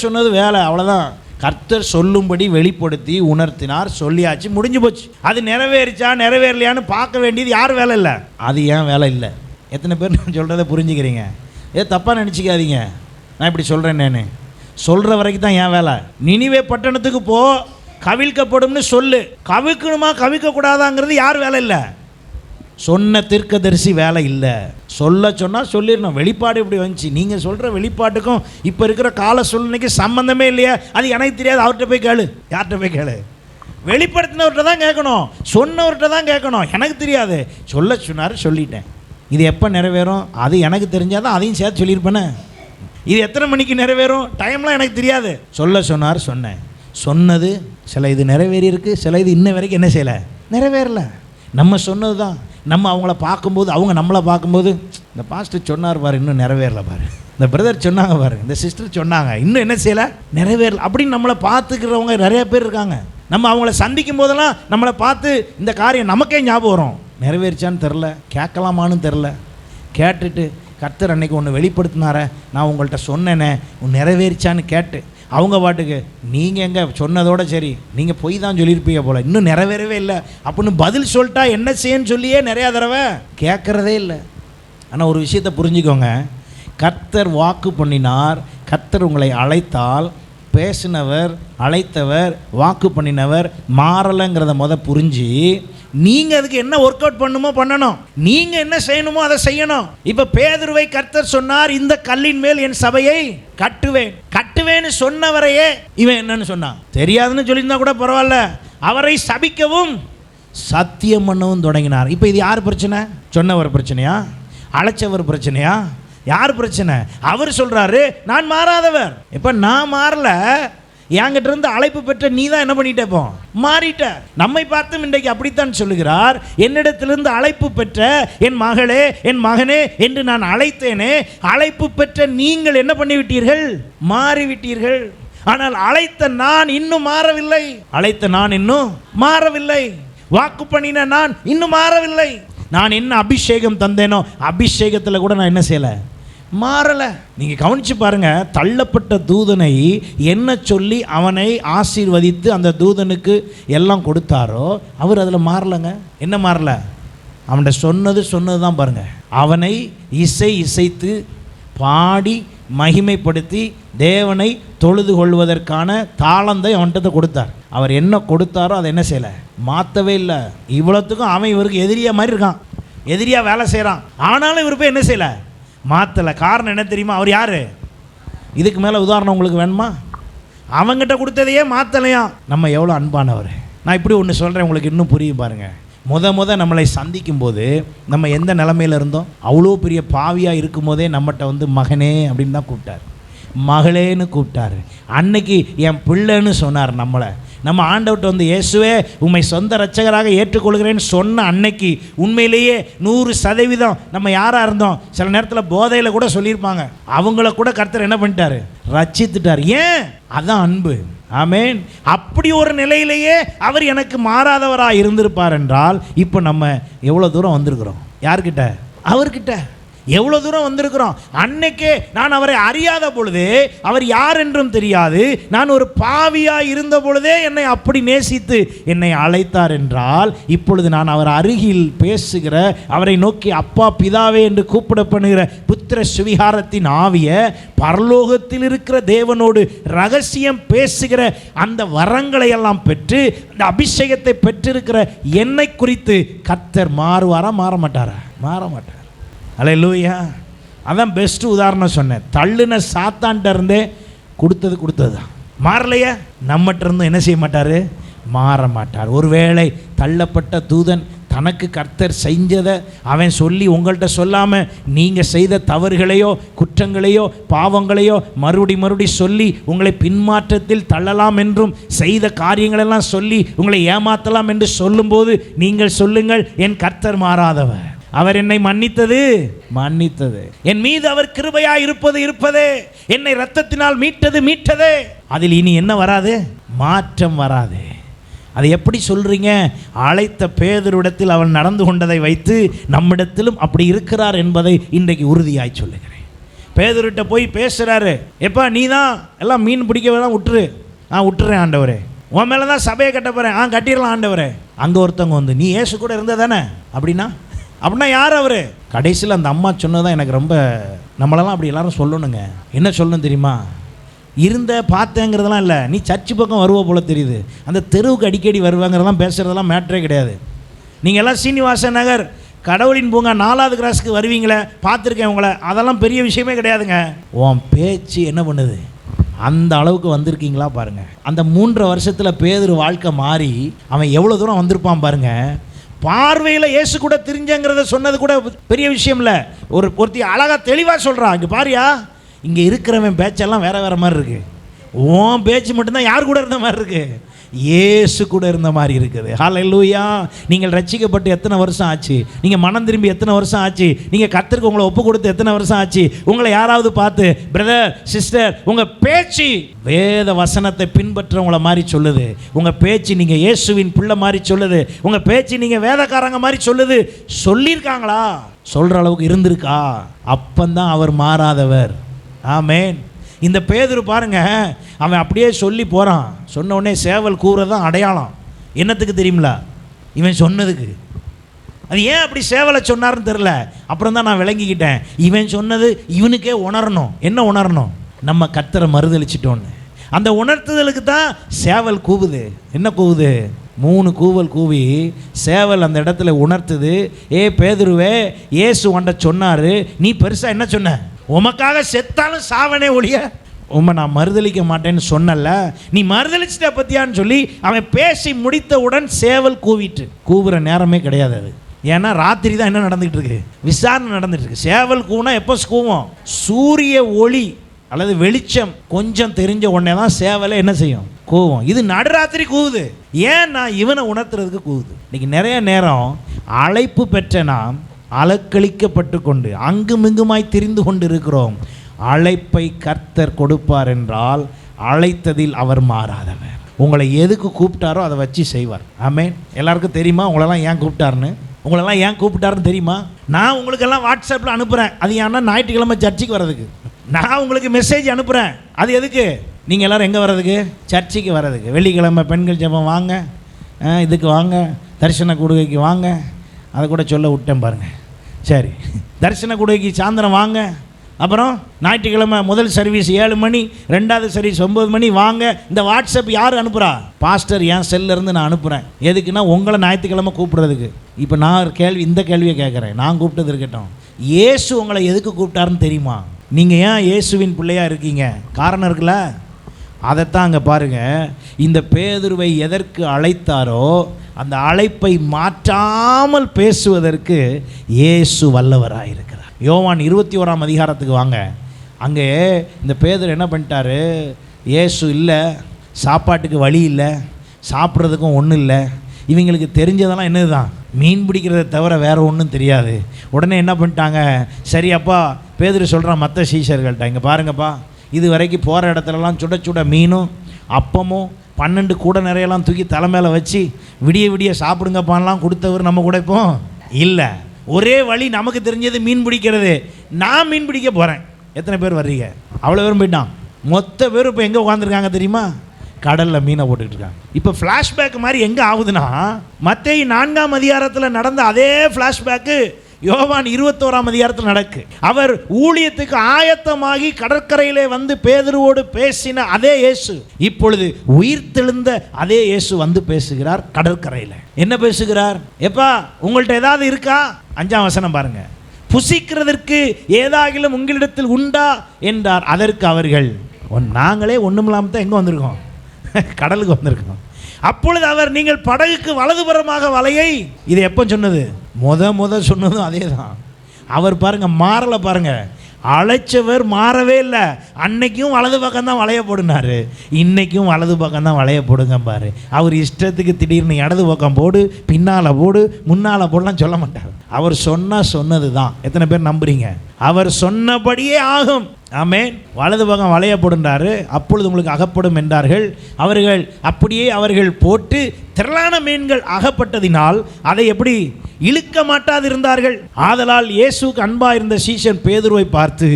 சொன்னது வேலை, அவ்வளோதான். கர்த்தர் சொல்லும்படி வெளிப்படுத்தி உணர்த்தினார், சொல்லியாச்சு, முடிஞ்சு போச்சு. அது நிறைவேறிச்சா நிறைவேறலையான்னு பார்க்க வேண்டியது யார் வேலை இல்லை, அது ஏன் வேலை இல்லை. எத்தனை பேர் நான் சொல்கிறத புரிஞ்சுக்கிறீங்க? தப்பாக நினச்சிக்காதீங்க. நான் இப்படி சொல்கிறேன், நான் சொல்கிற வரைக்கும் தான் என் வேலை. நினிவே பட்டணத்துக்கு போ, கவிழ்க்கப்படும்னு சொல்லு. கவிழ்க்கணுமா கவிழ்க்கக்கூடாதாங்கிறது யார் வேலை இல்லை, சொன்ன தீர்க்கதரிசி வேலை இல்லை. சொன்னால் சொல்லிடணும். வெளிப்பாடு இப்படி வந்துச்சு. நீங்கள் சொல்கிற வெளிப்பாட்டுக்கும் இப்போ இருக்கிற கால சூழ்நிலைக்கு சம்மந்தமே இல்லையா? அது எனக்கு தெரியாது, அவர்கிட்ட போய் கேளு. யார்கிட்ட போய் கேளு? வெளிப்படுத்தினவர்கிட்ட தான் கேட்கணும், சொன்னவர்கிட்ட தான் கேட்கணும். எனக்கு தெரியாது, சொன்னார், சொல்லிட்டேன். இது எப்போ நிறைவேறும் அது எனக்கு தெரிஞ்சால் தான் அதையும் சேர்த்து சொல்லியிருப்பேனே. இது எத்தனை மணிக்கு நிறைவேறும் டைம்லாம் எனக்கு தெரியாது. சொன்னார், சொன்னேன். சொன்னது சில இது நிறைவேறி இருக்குது, சில இது இன்ன வரைக்கும் என்ன செய்யலை? நிறைவேறலை. நம்ம சொன்னது தான். நம்ம அவங்கள பார்க்கும்போது, அவங்க நம்மளை பார்க்கும்போது, இந்த பாஸ்டர் சொன்னார் பாரு, இன்னும் நிறைவேறலை பாரு, இந்த பிரதர் சொன்னாங்க பாரு, இந்த சிஸ்டர் சொன்னாங்க, இன்னும் என்ன செய்யலை? நிறைவேறலை. அப்படின்னு நம்மளை பார்த்துக்கிறவங்க நிறைய பேர் இருக்காங்க. நம்ம அவங்கள சந்திக்கும் போதெல்லாம் நம்மளை பார்த்து இந்த காரியம் நமக்கே ஞாபகம் வரும். நிறைவேறிச்சான்னு தெரில, கேட்கலாமான்னு தெரில. கேட்டுட்டு கர்த்தர் அன்னைக்கு ஒன்று வெளிப்படுத்தினார, நான் உங்கள்கிட்ட சொன்னேனே, நிறைவேறிச்சான்னு கேட்டு அவங்க பாட்டுக்கு, நீங்கள் எங்கே சொன்னதோட சரி, நீங்கள் பொய் தான் சொல்லியிருப்பீங்க போல், இன்னும் நிறைவேறவே இல்லை அப்படின்னு பதில் சொல்லிட்டா என்ன செய்யன்னு சொல்லியே நிறையா தடவை கேட்குறதே இல்லை. ஆனால் ஒரு விஷயத்தை புரிஞ்சுக்கோங்க, கர்த்தர் வாக்கு பண்ணினார், கர்த்தர் உங்களை அழைத்தால், பேசினவர், அழைத்தவர், வாக்கு பண்ணினவர் மாறலைங்கிறத புரிஞ்சு நீங்கள் அதுக்கு என்ன ஒர்க் அவுட் பண்ணுமோ பண்ணணும். நீங்கள் என்ன செய்யணுமோ அதை செய்யணும். இப்போ பேதுருவை கர்த்தர் சொன்னார், இந்த கல்லின் மேல் என் சபையை கட்டுவேன்னு சொன்னவரையே இவன் என்னன்னு சொன்னான்? தெரியாதுன்னு சொல்லியிருந்தா கூட பரவாயில்ல, அவரை சபிக்கவும் சத்தியம் பண்ணவும் தொடங்கினார். இப்போ இது யார் பிரச்சனை? சொன்னவர் பிரச்சனையா? அழைச்சவர் பிரச்சனையா? யார் பிரச்சனை? அவர் சொல்கிறாரு, நான் மாறாதவர். இப்போ நான் மாறல, என்கிட்ட இருந்து அழைப்பு பெற்ற நீ தான் என்ன பண்ணிட்ட? இப்போ மாறிட்ட. நம்மை பார்த்தும் இன்றைக்கு அப்படித்தான் சொல்லுகிறார், என்னிடத்திலிருந்து அழைப்பு பெற்ற என் மகளே, என் மகனே என்று நான் அழைத்தேனே, அழைப்பு பெற்ற நீங்கள் என்ன பண்ணிவிட்டீர்கள்? மாறிவிட்டீர்கள். ஆனால் அழைத்த நான் இன்னும் மாறவில்லை. வாக்கு பண்ணின நான் இன்னும் மாறவில்லை. நான் என்ன அபிஷேகம் தந்தேனோ அபிஷேகத்தில் கூட நான் என்ன செய்யலை? மாறலை. நீங்கள் கவனித்து பாருங்கள், தள்ளப்பட்ட தூதனை என்ன சொல்லி அவனை ஆசீர்வதித்து அந்த தூதனுக்கு எல்லாம் கொடுத்தாரோ அவர் அதில் மாறலைங்க. என்ன மாறலை? அவன்கிட்ட சொன்னது தான் பாருங்கள். அவனை இசைத்து பாடி மகிமைப்படுத்தி தேவனை தொழுது கொள்வதற்கான தாளந்தை அவன்கிட்ட கொடுத்தார். அவர் என்ன கொடுத்தாரோ அதை என்ன செய்யலை, மாற்றவே இல்லை. இவ்வளோத்துக்கும் அவன் இவருக்கு எதிரியா மாதிரி இருக்கான், எதிரியாக வேலை செய்கிறான். ஆனாலும் இவர் போய் என்ன செய்யலை, மாற்றலை. காரணம் என்ன தெரியுமா? அவர் யார்? இதுக்கு மேலே உதாரணம் உங்களுக்கு வேணுமா? அவங்ககிட்ட கொடுத்ததையே மாற்றலையா. நம்ம எவ்வளோ அன்பானவர். நான் இப்படி ஒன்று சொல்கிறேன், உங்களுக்கு இன்னும் புரியும் பாருங்கள். நம்மளை சந்திக்கும் போது நம்ம எந்த நிலைமையில் இருந்தோம்? அவ்வளோ பெரிய பாவியாக இருக்கும் போதே நம்மகிட்ட மகனே அப்படின்னு தான் கூப்பிட்டார், மகளேன்னு கூப்பிட்டார். அன்னைக்கு என் பிள்ளைன்னு சொன்னார். நம்ம ஆண்டவர்கிட்ட இயேசுவே உம்மை சொந்த இரட்சகராக ஏற்றுக்கொள்கிறேன்னு சொன்ன அன்னைக்கு உண்மையிலேயே 100% நம்ம யாராக இருந்தோம்? சில நேரத்தில் போதையில் கூட சொல்லியிருப்பாங்க, அவங்கள கூட கர்த்தர் என்ன பண்ணிட்டார், ரட்சித்துட்டார். ஏன்? அதான் அன்பு. ஆமேன். அப்படி ஒரு நிலையிலேயே அவர் எனக்கு மாறாதவராக இருந்திருப்பார் என்றால் இப்போ நம்ம எவ்வளோ தூரம் வந்திருக்கிறோம்? யார்கிட்ட? அவர்கிட்ட எவ்வளோ தூரம் வந்திருக்கிறோம். அன்னைக்கே நான் அவரை அறியாத பொழுதே, அவர் யார் என்றும் தெரியாது, நான் ஒரு பாவியாக இருந்த பொழுதே என்னை அப்படி நேசித்து என்னை அழைத்தார் என்றால் இப்பொழுது நான் அவர் அருகில் பேசுகிற, அவரை நோக்கி அப்பா பிதாவே என்று கூப்பிடப்படுகிற புத்திர சுவிகாரத்தின் ஆவிய, பரலோகத்தில் இருக்கிற தேவனோடு ரகசியம் பேசுகிற அந்த வரங்களை எல்லாம் பெற்று அந்த அபிஷேகத்தை பெற்றிருக்கிற என்னை குறித்து கர்த்தர் மாறுவாரா? மாற மாட்டாரா? மாற மாட்டார். அல்லேலூயா. அதான் பெஸ்ட் உதாரணம் சொன்னேன். தள்ளுன சாத்தான்ட்ட இருந்தே கொடுத்தது தான். மாறலையா? நம்மகிட்ட இருந்தும் என்ன செய்ய மாட்டார், மாற மாட்டார். ஒருவேளை தள்ளப்பட்ட தூதன் தனக்கு கர்த்தர் செஞ்சதை அவன் சொல்லி உங்கள்கிட்ட சொல்லாமல் நீங்கள் செய்த தவறுகளையோ குற்றங்களையோ பாவங்களையோ மறுபடி சொல்லி உங்களை பின்மாற்றத்தில் தள்ளலாம் என்றும் செய்த காரியங்களெல்லாம் சொல்லி உங்களை ஏமாற்றலாம் என்று சொல்லும்போது நீங்கள் சொல்லுங்கள், என் கர்த்தர் மாறாதவர், அவர் என்னை மன்னித்தது, என் மீது அவர் கிருபையாய் இருப்பதே, என்னை இரத்தத்தினால் மீட்டதே. அதில் இனி என்ன வராது? மாற்றம் வராது. அதை எப்படி சொல்றீங்க? அழைத்த பேதுருவிடத்தில் அவன் நடந்து கொண்டதை வைத்து நம்மிடத்திலும் அப்படி இருக்கிறார் என்பதை இன்றைக்கு உறுதியாய் சொல்லுகிறேன். பேதுருகிட்ட போய் பேசுறாரு, எப்பா நீ தான் எல்லாம் மீன் பிடிக்க வேணாம், விட்டுறேன் ஆண்டவரே, உன் மேலே தான் சபையை கட்ட போகிறேன், கட்டிடலாம் ஆண்டவரே. அங்கே ஒருத்தவங்க நீ இயேசு கூட இருந்த தானே அப்படின்னா யார் அவர்? கடைசியில் அந்த அம்மா சொன்னதான் எனக்கு ரொம்ப, நம்மளெல்லாம் அப்படி எல்லாரும் சொல்லணுங்க. என்ன சொல்லணும் தெரியுமா? பார்த்தேங்கிறதெல்லாம் இல்லை, நீ சர்ச்சு பக்கம் வருவ போல தெரியுது, அந்த தெருவுக்கு அடிக்கடி வருவாங்கிறதெல்லாம் பேசுகிறதெல்லாம் மேட்டரே கிடையாது. நீங்கள் எல்லாம் சீனிவாசன் நகர் கடவுளின் பூங்கா 4வது கிராஸுக்கு வருவீங்களே, பார்த்துருக்கேன் உங்களை, அதெல்லாம் பெரிய விஷயமே கிடையாதுங்க. உன் பேச்சு என்ன பண்ணுது? அந்த அளவுக்கு வந்திருக்கீங்களா பாருங்கள். அந்த 3 வருஷத்தில் பேதுரு வாழ்க்கை மாறி அவன் எவ்வளோ தூரம் வந்திருப்பான் பாருங்கள். பார்வையில் இயேசு கூட தெரிஞ்சங்கிறத சொன்னது கூட பெரிய விஷயம் இல்லை. ஒருத்தி அழகாக தெளிவாக சொல்கிறான், இங்கே பாரியா, இங்கே இருக்கிறவன் பேச்செல்லாம் வேறு மாதிரி இருக்குது, உன் பேச்சு மட்டும்தான் யார் கூட இருந்த மாதிரி இருக்குது? இயேசு கூட இருந்த மாதிரி இருக்குது. ஹல்லேலூயா. நீங்கள் ரட்சிக்கப்பட்டு எத்தனை வருஷம் ஆச்சு? நீங்கள் மனம் திரும்பி எத்தனை வருஷம் ஆச்சு? நீங்கள் கர்த்தருக்கு உங்களை ஒப்பு கொடுத்து எத்தனை வருஷம் ஆச்சு? உங்களை யாராவது பார்த்து பிரதர் சிஸ்டர் உங்கள் பேச்சு வேத வசனத்தை பின்பற்றவங்கள மாதிரி சொல்லுது, உங்கள் பேச்சு நீங்கள் இயேசுவின் பிள்ளை மாதிரி சொல்லுது, உங்கள் பேச்சு நீங்கள் வேதக்காரங்க மாதிரி சொல்லுது, சொல்லியிருக்காங்களா? சொல்கிற அளவுக்கு இருந்திருக்கா? அப்பந்தான் அவர் மாறாதவர். ஆமேன். இந்த பேதுரு பாருங்க, அவன் அப்படியே சொல்லி போகிறான். சொன்ன உடனே சேவல் கூறதான் அடையாளம். என்னத்துக்கு தெரியுங்களா? இவன் சொன்னதுக்கு. அது ஏன் அப்படி சேவலை சொன்னார்னு தெரில. அப்புறம் தான் நான் விளங்கிக்கிட்டேன், இவன் சொன்னது இவனுக்கே உணரணும். என்ன உணரணும்? நம்ம கர்த்தரை மறுதளிச்சிட்டோன்னு. அந்த உணர்த்துதலுக்கு தான் சேவல் கூவுது. என்ன கூவுது? 3 கூவல் கூவி சேவல் அந்த இடத்துல உணர்த்துது, ஏ பேதுருவே, இயேசு உன்ட சொன்னார், நீ பெருசாக என்ன சொன்ன? உமக்காக செத்தாலும் சாவனே ஒழிய உம்மை நான் மறுதளிக்க மாட்டேன்னு சொன்னல, நீ மறுதளிச்சிட்ட பத்தியான்னு சொல்லி அவன் பேசி முடித்தவுடன் சேவல் கூவிட்டு. கூவுற நேரமே கிடையாது அது. ஏன்னா ராத்திரி தான் என்ன நடந்துகிட்டு இருக்கு? விசாரணை நடந்துட்டு இருக்கு. சேவல் கூவுனா எப்போ கூவும்? சூரிய ஒளி அல்லது வெளிச்சம் கொஞ்சம் தெரிஞ்ச உடனே தான் சேவலை என்ன செய்யும்? கூவும். இது நடுராத்திரி கூவுது. ஏன்னா இவனை உணர்த்துறதுக்கு கூவுது. இன்னைக்கு நிறைய நேரம் அழைப்பு பெற்ற நாம் அலக்களிக்கப்பட்டு கொண்டு அங்குமிங்குமாய் திரிந்து கொண்டு இருக்கிறோம். அழைப்பை கர்த்தர் கொடுப்பார் என்றால் அழைத்ததில் அவர் மாறாதவர். உங்களை எதுக்கு கூப்பிட்டாரோ அதை வச்சு செய்வார். ஆமென். எல்லாருக்கும் தெரியுமா உங்களெல்லாம் ஏன் கூப்பிட்டாருன்னு? உங்களெல்லாம் ஏன் கூப்பிட்டாருன்னு தெரியுமா? நான் உங்களுக்கெல்லாம் வாட்ஸ்அப்பில் அனுப்புகிறேன், அது ஏன்னா ஞாயிற்றுக்கிழமை சர்ச்சுக்கு வர்றதுக்கு. நான் உங்களுக்கு மெசேஜ் அனுப்புகிறேன், அது எதுக்கு? நீங்கள் எல்லோரும் எங்கே வர்றதுக்கு? சர்ச்சுக்கு வர்றதுக்கு. வெள்ளிக்கிழமை பெண்கள் ஜெபம் வாங்க, இதுக்கு வாங்க, தரிசன கூடுகைக்கு வாங்க. அதை கூட சொல்ல விட்டேன் பாருங்கள். சரி, தரிசன கூடுகைக்கு சாயந்தரம் வாங்க. அப்புறம் ஞாயிற்றுக்கிழமை முதல் சர்வீஸ் 7 மணி, 2வது சர்வீஸ் 9 மணி வாங்க. இந்த வாட்ஸ்அப் யார் அனுப்புகிறா? பாஸ்டர் என் செல்லேருந்து நான் அனுப்புகிறேன். எதுக்குன்னா உங்களை ஞாயிற்றுக்கிழமை கூப்பிட்றதுக்கு. இப்போ நான் இந்த கேள்வியை கேட்குறேன், நான் கூப்பிட்டது இருக்கட்டும். இயேசு உங்களை எதுக்கு கூப்பிட்டாருன்னு தெரியுமா? நீங்கள் ஏன் இயேசுவின் பிள்ளையாக இருக்கீங்க? காரணம் இருக்குல்ல? அதைத்தான் அங்கே பாருங்கள். இந்த பேதுருவை எதற்கு அழைத்தாரோ அந்த அழைப்பை மாற்றாமல் பேசுவதற்கு இயேசு வல்லவராக இருக்கிறார். யோவான் 21ஆம் அதிகாரத்துக்கு வாங்க. அங்கே இந்த பேதுரு என்ன பண்ணிட்டாரு? இயேசு இல்லை, சாப்பாட்டுக்கு வழி இல்லை, சாப்பிட்றதுக்கும் ஒன்றும் இல்லை. இவங்களுக்கு தெரிஞ்சதெல்லாம் என்னது தான்? மீன் பிடிக்கிறத தவிர வேறு ஒன்றும் தெரியாது. உடனே என்ன பண்ணிட்டாங்க? சரி அப்பா, பேதுரு சொல்கிறான் மற்ற சீஷர்கள்ட்ட, இங்கே பாருங்கப்பா, இது வரைக்கும் போகிற இடத்துலலாம் சுட சுட மீனும் அப்பமும் 12 கூட நிறையெல்லாம் தூக்கி தலை மேலே வச்சு விடிய விடிய சாப்பிடுங்கப்பான்லாம் கொடுத்தவர் நம்ம கூட இப்போ இல்லை. ஒரே வழி நமக்கு தெரிஞ்சது மீன் பிடிக்கிறது. நான் மீன் பிடிக்க போகிறேன். எத்தனை பேர் வர்றீங்க? அவ்வளோ பேரும் போயிட்டான். மொத்த பேர் இப்போ எங்கே உட்காந்துருக்காங்க தெரியுமா? கடலில் மீனை போட்டுக்கிட்டு இருக்காங்க. இப்போ ஃப்ளாஷ்பேக் மாதிரி எங்கே ஆகுதுன்னா, மத்தேயு 4ஆம் அதிகாரத்தில் நடந்த அதே ஃப்ளாஷ்பேக்கு யோவான் 21ஆம் அதிகாரத்தில் நடக்கு. அவர் ஊழியத்துக்கு ஆயத்தமாகி கடற்கரையிலே வந்து பேதுருவோடு பேசின அதே இயேசு இப்பொழுது உயிர்த்தெழுந்த அதே இயேசு வந்து பேசுகிறார் கடற்கரையில். என்ன பேசுகிறார்? எப்பா உங்கள்கிட்ட ஏதாவது இருக்கா? 5ஆம் வசனம் பாருங்க. புசிக்கிறதற்கு ஏதாகிலும் உங்களிடத்தில் உண்டா என்றார். அதற்கு அவர்கள், நாங்களே ஒன்றுமில்லாமல் தான் எங்கே வந்திருக்கோம்? கடலுக்கு வந்திருக்கோம். அப்பொழுது அவர், நீங்கள் படகுக்கு வலதுபுறமாக வலையை. இது எப்போ சொன்னது? முத சொன்னதும் அதே தான். அவர் பாருங்க மாறலை. பாருங்க, அழைச்சவர் மாறவே இல்லை. அன்னைக்கும் வலது பக்கம் தான் வளைய போடுனாரு, இன்னைக்கும் வலது பக்கம் தான் வளைய போடுங்க பாரு. அவர் இஷ்டத்துக்கு திடீர்னு இடது பக்கம் போடு, பின்னால் போடு, முன்னால் போடலாம் சொல்ல மாட்டார். அவர் சொன்னது தான். எத்தனை பேர் நம்புறீங்க? அவர் சொன்னபடியே ஆகும். ஆமென். வலது பக்கம் வளைய போடுன்றாரு. அப்பொழுது உங்களுக்கு அகப்படும் என்றார்கள். அவர்கள் போட்டு திரளான மீன்கள் அகப்பட்டதினால் அதை எப்படி இழுக்க மாட்டாதிருந்தார்கள். ஆதலால் இயேசுக்கு அன்பா இருந்த சீஷன் பேதுருவை பார்த்து,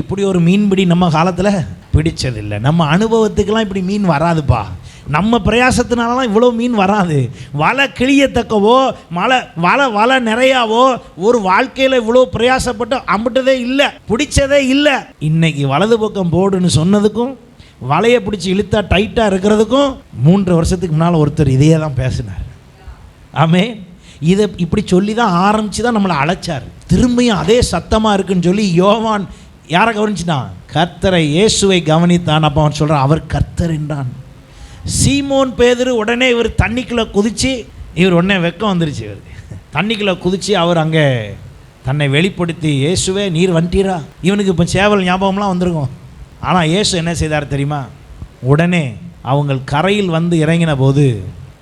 இப்படி ஒரு மீன்பிடி நம்ம காலத்தில் பிடிச்சதில்லை, நம்ம அனுபவத்துக்கெல்லாம் இப்படி மீன் வராதுப்பா, நம்ம பிரயாசத்தினாலலாம் இவ்வளோ மீன் வராது, வலை கிளியத்தக்கவோ வலை நிறையாவோ ஒரு வாழ்க்கையில் இவ்வளோ பிரயாசப்பட்டு அம்பிட்டதே இல்லை, பிடிச்சதே இல்லை. இன்னைக்கு வலது பக்கம் போடுன்னு சொன்னதுக்கும் வலையை பிடிச்சி இழுத்தா டைட்டாக இருக்கிறதுக்கும் 3 வருஷத்துக்கு முன்னால் ஒருத்தர் இதையே தான் பேசினார். ஆமே, இதை இப்படி சொல்லி தான் ஆரம்பித்து தான் நம்மளை அழைச்சார். திரும்பியும் அதே சத்தமாக இருக்குன்னு சொல்லி யோவான் யாரை கவனிச்சிட்டான்? கர்த்தரை, இயேசுவை கவனித்தான். அப்போ அவன் சொல்கிறான், அவர் கர்த்தர் என்றான். சீமோன் பேதுரு உடனே இவர் தண்ணிக்குள்ளே குதித்து, இவர் உடனே வெக்கம் வந்துருச்சு. இவருக்கு தண்ணிக்குள்ளே குதித்து அவர் அங்கே தன்னை வெளிப்படுத்தி, இயேசுவே நீர் வந்துட்டீரா? இவனுக்கு இப்போ சேவல் ஞாபகம்லாம் வந்திருக்கும். ஆனால் இயேசு என்ன செய்தார் தெரியுமா? உடனே அவங்க கரையில் வந்து இறங்கின போது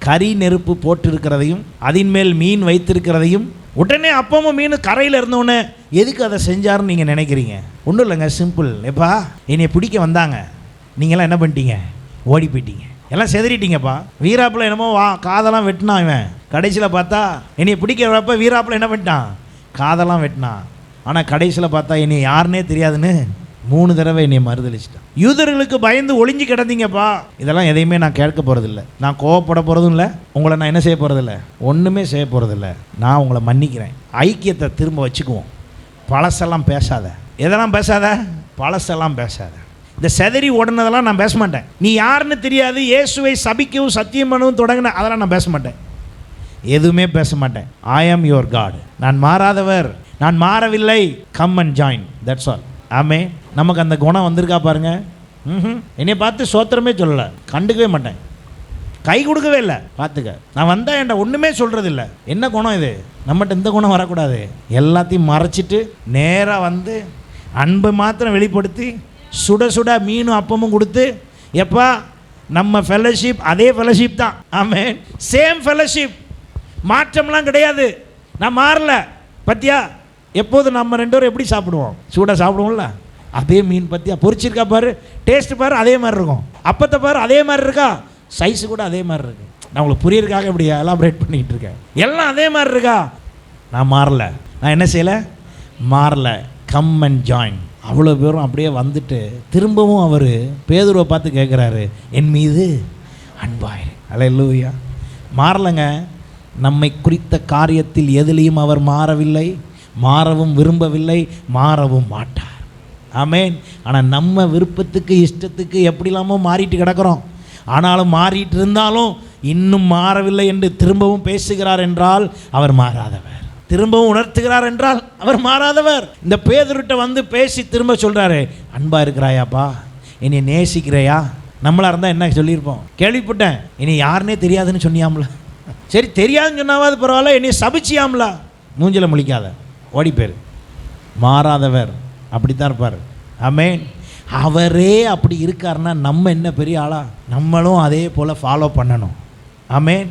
கறி நெருப்பு போட்டிருக்கிறதையும் அதன் மேல் மீன் வைத்திருக்கிறதையும், உடனே அப்பமும் மீன் கரையில் இருந்தோடனே எதுக்கு அதை செஞ்சாருன்னு நீங்கள் நினைக்கிறீங்க? ஒன்றும் இல்லைங்க, சிம்பிள். எப்பா என்னை பிடிக்க வந்தாங்க, நீங்களாம் என்ன பண்ணிட்டீங்க? ஓடி போயிட்டீங்க, எல்லாம் செதறிட்டீங்கப்பா. வீராப்பில் என்னமோ காதெல்லாம் வெட்டினான் இவன். கடைசியில் பார்த்தா என்னை பிடிக்கிறப்ப வீராப்பில் என்ன பண்ணிட்டான்? காதெல்லாம் வெட்டினான். ஆனால் கடைசியில் பார்த்தா என்னை யாருன்னே தெரியாதுன்னு 3 தடவை என்னை மறுதளிச்சிட்டான். யூதர்களுக்கு பயந்து ஒளிஞ்சு கிடந்தீங்கப்பா. இதெல்லாம் எதையுமே நான் கேட்க போகிறதில்ல, நான் கோவப்பட போகிறதும் இல்லை, உங்களை நான் என்ன செய்ய போகிறதில்ல, ஒன்றுமே செய்ய போகிறதில்ல. நான் உங்களை மன்னிக்கிறேன். ஐக்கியத்தை திரும்ப வச்சுக்குவோம். பழசெல்லாம் பேசாத. எதெல்லாம் பேசாத? பழசெல்லாம் பேசாத. இந்த செதறி ஓடுனதெல்லாம் நான் பேச மாட்டேன். நீ யாருன்னு தெரியாது, இயேசுவை சபிக்கவும் சத்தியம் பண்ணவும் தொடங்கின, அதெல்லாம் நான் பேச மாட்டேன். எதுவுமே பேச மாட்டேன். ஐ ஆம் யுவர் காட். நான் மாறாதவர், நான் மாறவில்லை. Come and join, that's all. ஆமே, நமக்கு அந்த குணம் வந்திருக்கா பாருங்க. என்னை பார்த்து சோத்திரமே சொல்லலை, கண்டுக்கவே மாட்டேன், கை கொடுக்கவே இல்லை. பார்த்துக்க, நான் வந்தால் என்கிட்ட ஒன்றுமே சொல்கிறது இல்லை. என்ன குணம் இது? நம்மகிட்ட இந்த குணம் வரக்கூடாது. எல்லாத்தையும் மறைச்சிட்டு நேராக வந்து அன்பை மாத்திரம் வெளிப்படுத்தி சுட சுட மீனும் அப்பமும் கொடுத்து, எப்பா நம்ம ஃபெலோஷிப் அதே ஃபெலோஷிப் தான். ஆமென். சேம் ஃபெலோஷிப், மாற்றம்லாம் கிடையாது. நான் மாறல. பத்தியா, எப்போது நம்ம 2 பேரும் எப்படி சாப்பிடுவோம்? சூடாக சாப்பிடுவோம்ல, அதே மீன் பற்றியா பொரிச்சிருக்கா பாரு, டேஸ்ட் பாரு அதே மாதிரி இருக்கும், அப்பத்தை பாரு அதே மாதிரி இருக்கா, சைஸு கூட அதே மாதிரி இருக்கு. நான் உங்களுக்கு புரியறதுக்காக இப்படி எலாபரேட் பண்ணிக்கிட்டு இருக்கேன். எல்லாம் அதே மாதிரி இருக்கா. நான் மாறல. நான் என்ன செய்யலை, மாறல. Come and join. அவ்வளோ பேரும் அப்படியே வந்துட்டு திரும்பவும் அவர் பேதுருவை பார்த்து கேட்குறாரு, என் மீது அன்பாயிரு. அல்லேலூயா. மாறலைங்க. நம்மை குறித்த காரியத்தில் எதிலையும் அவர் மாறவில்லை, மாறவும் விரும்பவில்லை, மாறவும் மாட்டார். ஆமேன். ஆனால் நம்ம விருப்பத்துக்கு இஷ்டத்துக்கு எப்படிலாமோ மாறிட்டு கிடக்கிறோம். ஆனாலும் மாறிட்டு இருந்தாலும் இன்னும் மாறவில்லை என்று திரும்பவும் பேசுகிறார் என்றால் அவர் மாறாதவர். திரும்பவும் உணர்த்துகிறார் என்றால் அவர் மாறாதவர். இந்த பேதுருட்ட வந்து பேசி திரும்ப சொல்கிறாரு, அன்பா இருக்கிறாயாப்பா, என்னை நேசிக்கிறையா? நம்மளாக இருந்தால் என்ன சொல்லியிருப்போம்? கேள்விப்பட்டேன், இனி யாருன்னே தெரியாதுன்னு சொன்னியாம்ல. சரி, தெரியாதுன்னு சொன்னாவது பரவாயில்ல, என்னை சபிச்சியாம்ல. மூஞ்சில் முழிக்காத, ஓடிப்பேர். மாறாதவர் அப்படித்தான் இருப்பார். ஆமேன். அவரே அப்படி இருக்காருன்னா நம்ம என்ன பெரிய ஆளா? நம்மளும் அதே போல் ஃபாலோ பண்ணணும். ஆமேன்.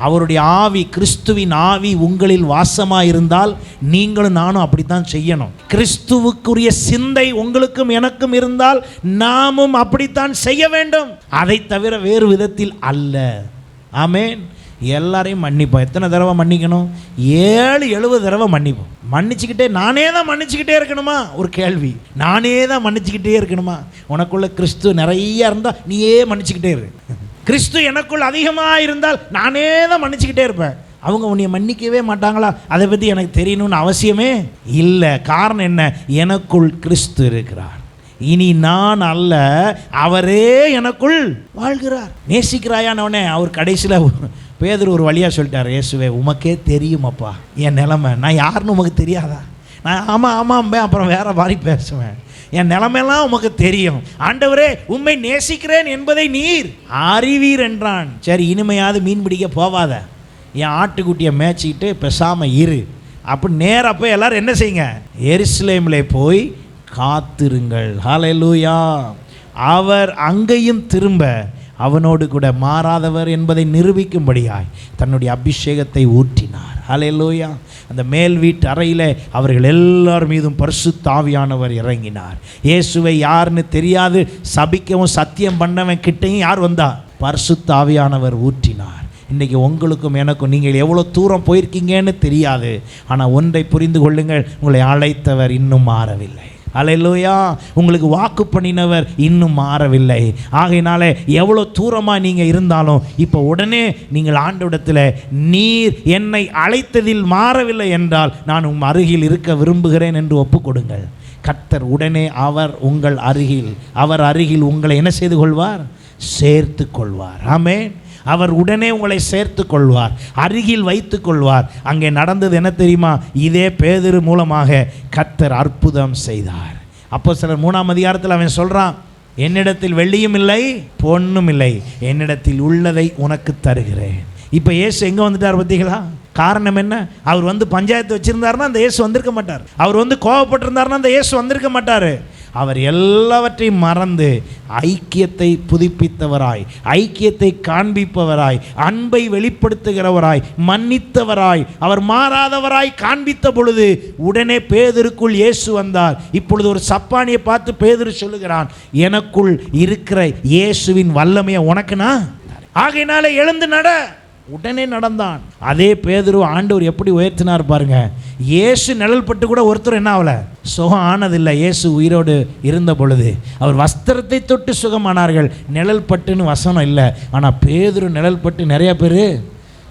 அவருடைய ஆவி, கிறிஸ்துவின் ஆவி உங்களில் வாசமாக இருந்தால் நீங்களும் நானும் அப்படித்தான் செய்யணும். கிறிஸ்துவுக்குரிய சிந்தை உங்களுக்கும் எனக்கும் இருந்தால் நாமும் அப்படித்தான் செய்ய வேண்டும். அதை தவிர வேறு விதத்தில் அல்ல. ஆமேன். எல்லாரையும் மன்னிப்போம். எத்தனை தடவை மன்னிக்கணும்? 7-70 தடவை மன்னிப்போம். மன்னிச்சுக்கிட்டே நானே தான் மன்னிச்சுக்கிட்டே இருக்கணுமா? ஒரு கேள்வி. நானே தான் மன்னிச்சுக்கிட்டே இருக்கணுமா? உனக்குள்ள கிறிஸ்து நிறைய இருந்தால் நீயே மன்னிச்சுக்கிட்டே இரு. கிறிஸ்து எனக்குள் அதிகமாக இருந்தால் நானே தான் மன்னிச்சுக்கிட்டே இருப்பேன். அவங்க உன்னை மன்னிக்கவே மாட்டாங்களா? அதை பற்றி எனக்கு தெரியணும்னு அவசியமே இல்லை. காரணம் என்ன? எனக்குள் கிறிஸ்து இருக்கிறார். இனி நான் அல்ல, அவரே எனக்குள் வாழ்கிறார். நேசிக்கிறாயானவனே அவர் கடைசியில் பேதுரு ஒரு வழியாக சொல்லிட்டார், இயேசுவே உமக்கே தெரியுமாப்பா என் நிலைமை, நான் யாருன்னு உமக்கு தெரியாதா? நான் ஆமாம் ஆமாம்பேன், அப்புறம் வேற மாதிரி பேசுவேன். என் நிலைமையெல்லாம் உமக்கு தெரியும். ஆண்டவரே உம்மை நேசிக்கிறேன் என்பதை நீர் அறிவீர் என்றான். சரி, இனிமையாவது மீன் பிடிக்க போவாத, என் ஆட்டுக்குட்டியை மேய்ச்சிக்கிட்டு பேசாமல் இரு. அப்படி நேராக போய் எல்லாரும் என்ன செய்யுங்க? எருசலேமில் போய் காத்திருங்கள். ஹல்லேலூயா. அவர் அங்கேயும் திரும்ப அவனோடு கூட மாறாதவர் என்பதை நிரூபிக்கும்படியாய் தன்னுடைய அபிஷேகத்தை ஊற்றினார். ஹல்லேலூயா. அந்த மேல் வீட்டு அறையில் அவர்கள் எல்லார் மீதும் பரிசுத்த ஆவியானவர் இறங்கினார். இயேசுவை யாருன்னு தெரியாது சபிக்கவும் சத்தியம் பண்ணவன் கிட்டையும் யார் வந்தா? பரிசுத்த ஆவியானவர் ஊற்றினார். இன்றைக்கி உங்களுக்கும் எனக்கும் நீங்கள் எவ்வளோ தூரம் போயிருக்கீங்கன்னு தெரியாது. ஆனால் ஒன்றை புரிந்து கொள்ளுங்கள், உங்களை அழைத்தவர் இன்னும் மாறவில்லை. அல்லேலூயா. உங்களுக்கு வாக்கு பண்ணினவர் இன்னும் மாறவில்லை. ஆகையினாலே எவ்வளோ தூரமாக நீங்கள் இருந்தாலும் இப்போ உடனே நீங்கள் ஆண்டவரிடத்தில், நீர் என்னை அழைத்ததில் மாறவில்லை என்றால் நான் உம் அருகில் இருக்க விரும்புகிறேன் என்று ஒப்புக்கொடுங்கள். கர்த்தர் உடனே அவர் அருகில் உங்களை என்ன செய்து கொள்வார்? சேர்த்து கொள்வார். ஆமென். அவர் உடனே உங்களை சேர்த்து கொள்வார், அருகில் வைத்து கொள்வார். அங்கே நடந்தது என்ன தெரியுமா? இதே பேதுரு மூலமாக கர்த்தர் அற்புதம் செய்தார். அப்போஸ்தலர் 3ஆம் அதிகாரத்தில் அவன் சொல்கிறான், என்னிடத்தில் வெள்ளியும் இல்லை பொன்னும் இல்லை, என்னிடத்தில் உள்ளதை உனக்கு தருகிறேன். இப்போ இயேசு எங்கே வந்துட்டார் பார்த்தீங்களா? காரணம் என்ன? அவர் வந்து பஞ்சாயத்து வச்சுருந்தாருன்னா அந்த இயேசு வந்திருக்க மாட்டார். அவர் வந்து கோபப்பட்டிருந்தாருன்னா அந்த இயேசு வந்திருக்க மாட்டார். அவர் எல்லாவற்றையும் மறந்து ஐக்கியத்தை புதுப்பித்தவராய், ஐக்கியத்தை காண்பிப்பவராய், அன்பை வெளிப்படுத்துகிறவராய், மன்னித்தவராய், அவர் மாறாதவராய் காண்பித்த பொழுது உடனே பேதுருக்குள் இயேசு வந்தார். இப்பொழுது ஒரு சப்பானியை பார்த்து பேதுரு சொல்லுகிறான், எனக்குள் இருக்கிற இயேசுவின் வல்லமையை உனக்குனா, ஆகையினால எழுந்து நட. உடனே நடந்தான். அதே பேதுரு ஆண்டவர் எப்படி உயர்த்தினார் பாருங்க. இயேசு நிழல் பட்டு கூட ஒருத்தர் என்ன ஆகல, சுகம் ஆனதில்லை. இயேசு உயிரோடு இருந்த பொழுது அவர் வஸ்திரத்தை தொட்டு சுகமானார்கள். நிழல் பட்டுன்னு வசனம் இல்லை. ஆனால் பேதுரு நிழல் பட்டு நிறைய பேர்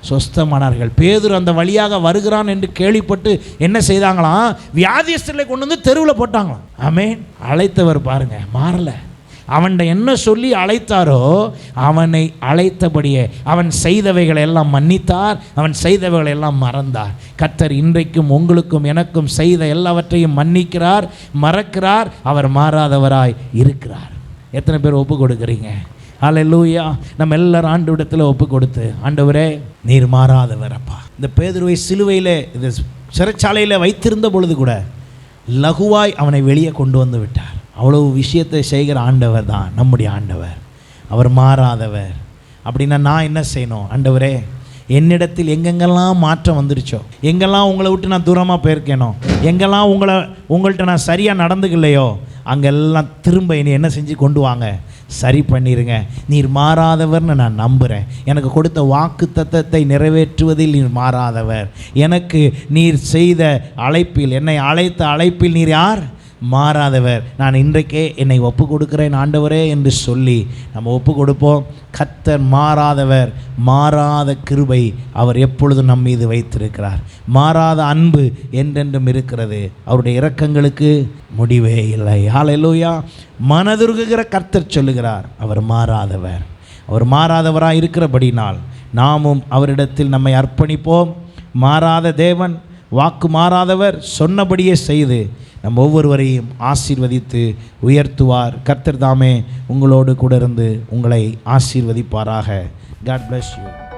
சொஸ்தமானார்கள். பேதுரு அந்த வழியாக வருகிறான் என்று கேள்விப்பட்டு என்ன செய்தாங்களாம்? வியாதியஸ்தர்களை கொண்டு வந்து தெருவில் போட்டாங்களாம். ஆமென். அழைத்தவர் பாருங்க மாறலை. அவன்கிட்ட என்ன சொல்லி அழைத்தாரோ அவனை அழைத்தபடியே அவன் செய்தவைகளை எல்லாம் மன்னித்தார், அவன் செய்தவைகளை எல்லாம் மறந்தார். கர்த்தர் இன்றைக்கும் உங்களுக்கும் எனக்கும் செய்த எல்லாவற்றையும் மன்னிக்கிறார், மறக்கிறார். அவர் மாறாதவராய் இருக்கிறார். எத்தனை பேர் ஒப்பு கொடுக்குறீங்க? அல்லேலூயா. நம்ம எல்லாரும் ஆண்டவரிடத்தில் ஒப்பு கொடுத்து, ஆண்டவரே நீர் மாறாதவர் அப்பா. இந்த பேதுருவை சிலுவையில் இந்த சிறைச்சாலையில் வைத்திருந்த பொழுது கூட லகுவாய் அவனை வெளியே கொண்டு வந்து விட்டார். அவ்வளவு விஷயத்தை செய்கிற ஆண்டவர் தான் நம்முடைய ஆண்டவர். அவர் மாறாதவர். அப்படின்னா நான் என்ன செய்யணும்? ஆண்டவரே என்னிடத்தில் எங்கெங்கெல்லாம் மாற்றம் வந்துருச்சோ, எங்கெல்லாம் உங்களை விட்டு நான் தூரமாக போயிருக்கேனோ, எங்கெல்லாம் உங்கள்கிட்ட நான் சரியாக நடந்துக்கலையோ, அங்கெல்லாம் திரும்ப என்னை என்ன செஞ்சு கொண்டு வாங்க, சரி பண்ணிடுங்க. நீர் மாறாதவர்னு நான் நம்புகிறேன். எனக்கு கொடுத்த வாக்கு தத்தத்தை நிறைவேற்றுவதில் நீர் மாறாதவர். எனக்கு நீர் செய்த அழைப்பில், என்னை அழைத்த அழைப்பில் நீர் யார்? மாறாதவர். நான் இன்றைக்கே என்னை ஒப்பு கொடுக்கிறேன் ஆண்டவரே என்று சொல்லி நம்ம ஒப்பு கொடுப்போம். கர்த்தர் மாறாதவர். மாறாத கிருபை அவர் எப்பொழுதும் நம் மீது வைத்திருக்கிறார். மாறாத அன்பு என்றென்றும் இருக்கிறது. அவருடைய இரக்கங்களுக்கு முடிவே இல்லை. ஹல்லேலூயா. மனதுருகுகிற கர்த்தர் சொல்லுகிறார், அவர் மாறாதவர். அவர் மாறாதவராக இருக்கிறபடினால் நாமும் அவரிடத்தில் நம்மை அர்ப்பணிப்போம். மாறாத தேவன், வாக்கு மாறாதவர், சொன்னபடியே செய்து நம் ஒவ்வொருவரையும் ஆசீர்வதித்து உயர்த்துவார். கர்த்தர் தாமே உங்களோடு கூட இருந்து உங்களை ஆசீர்வதிப்பாராக. God bless you.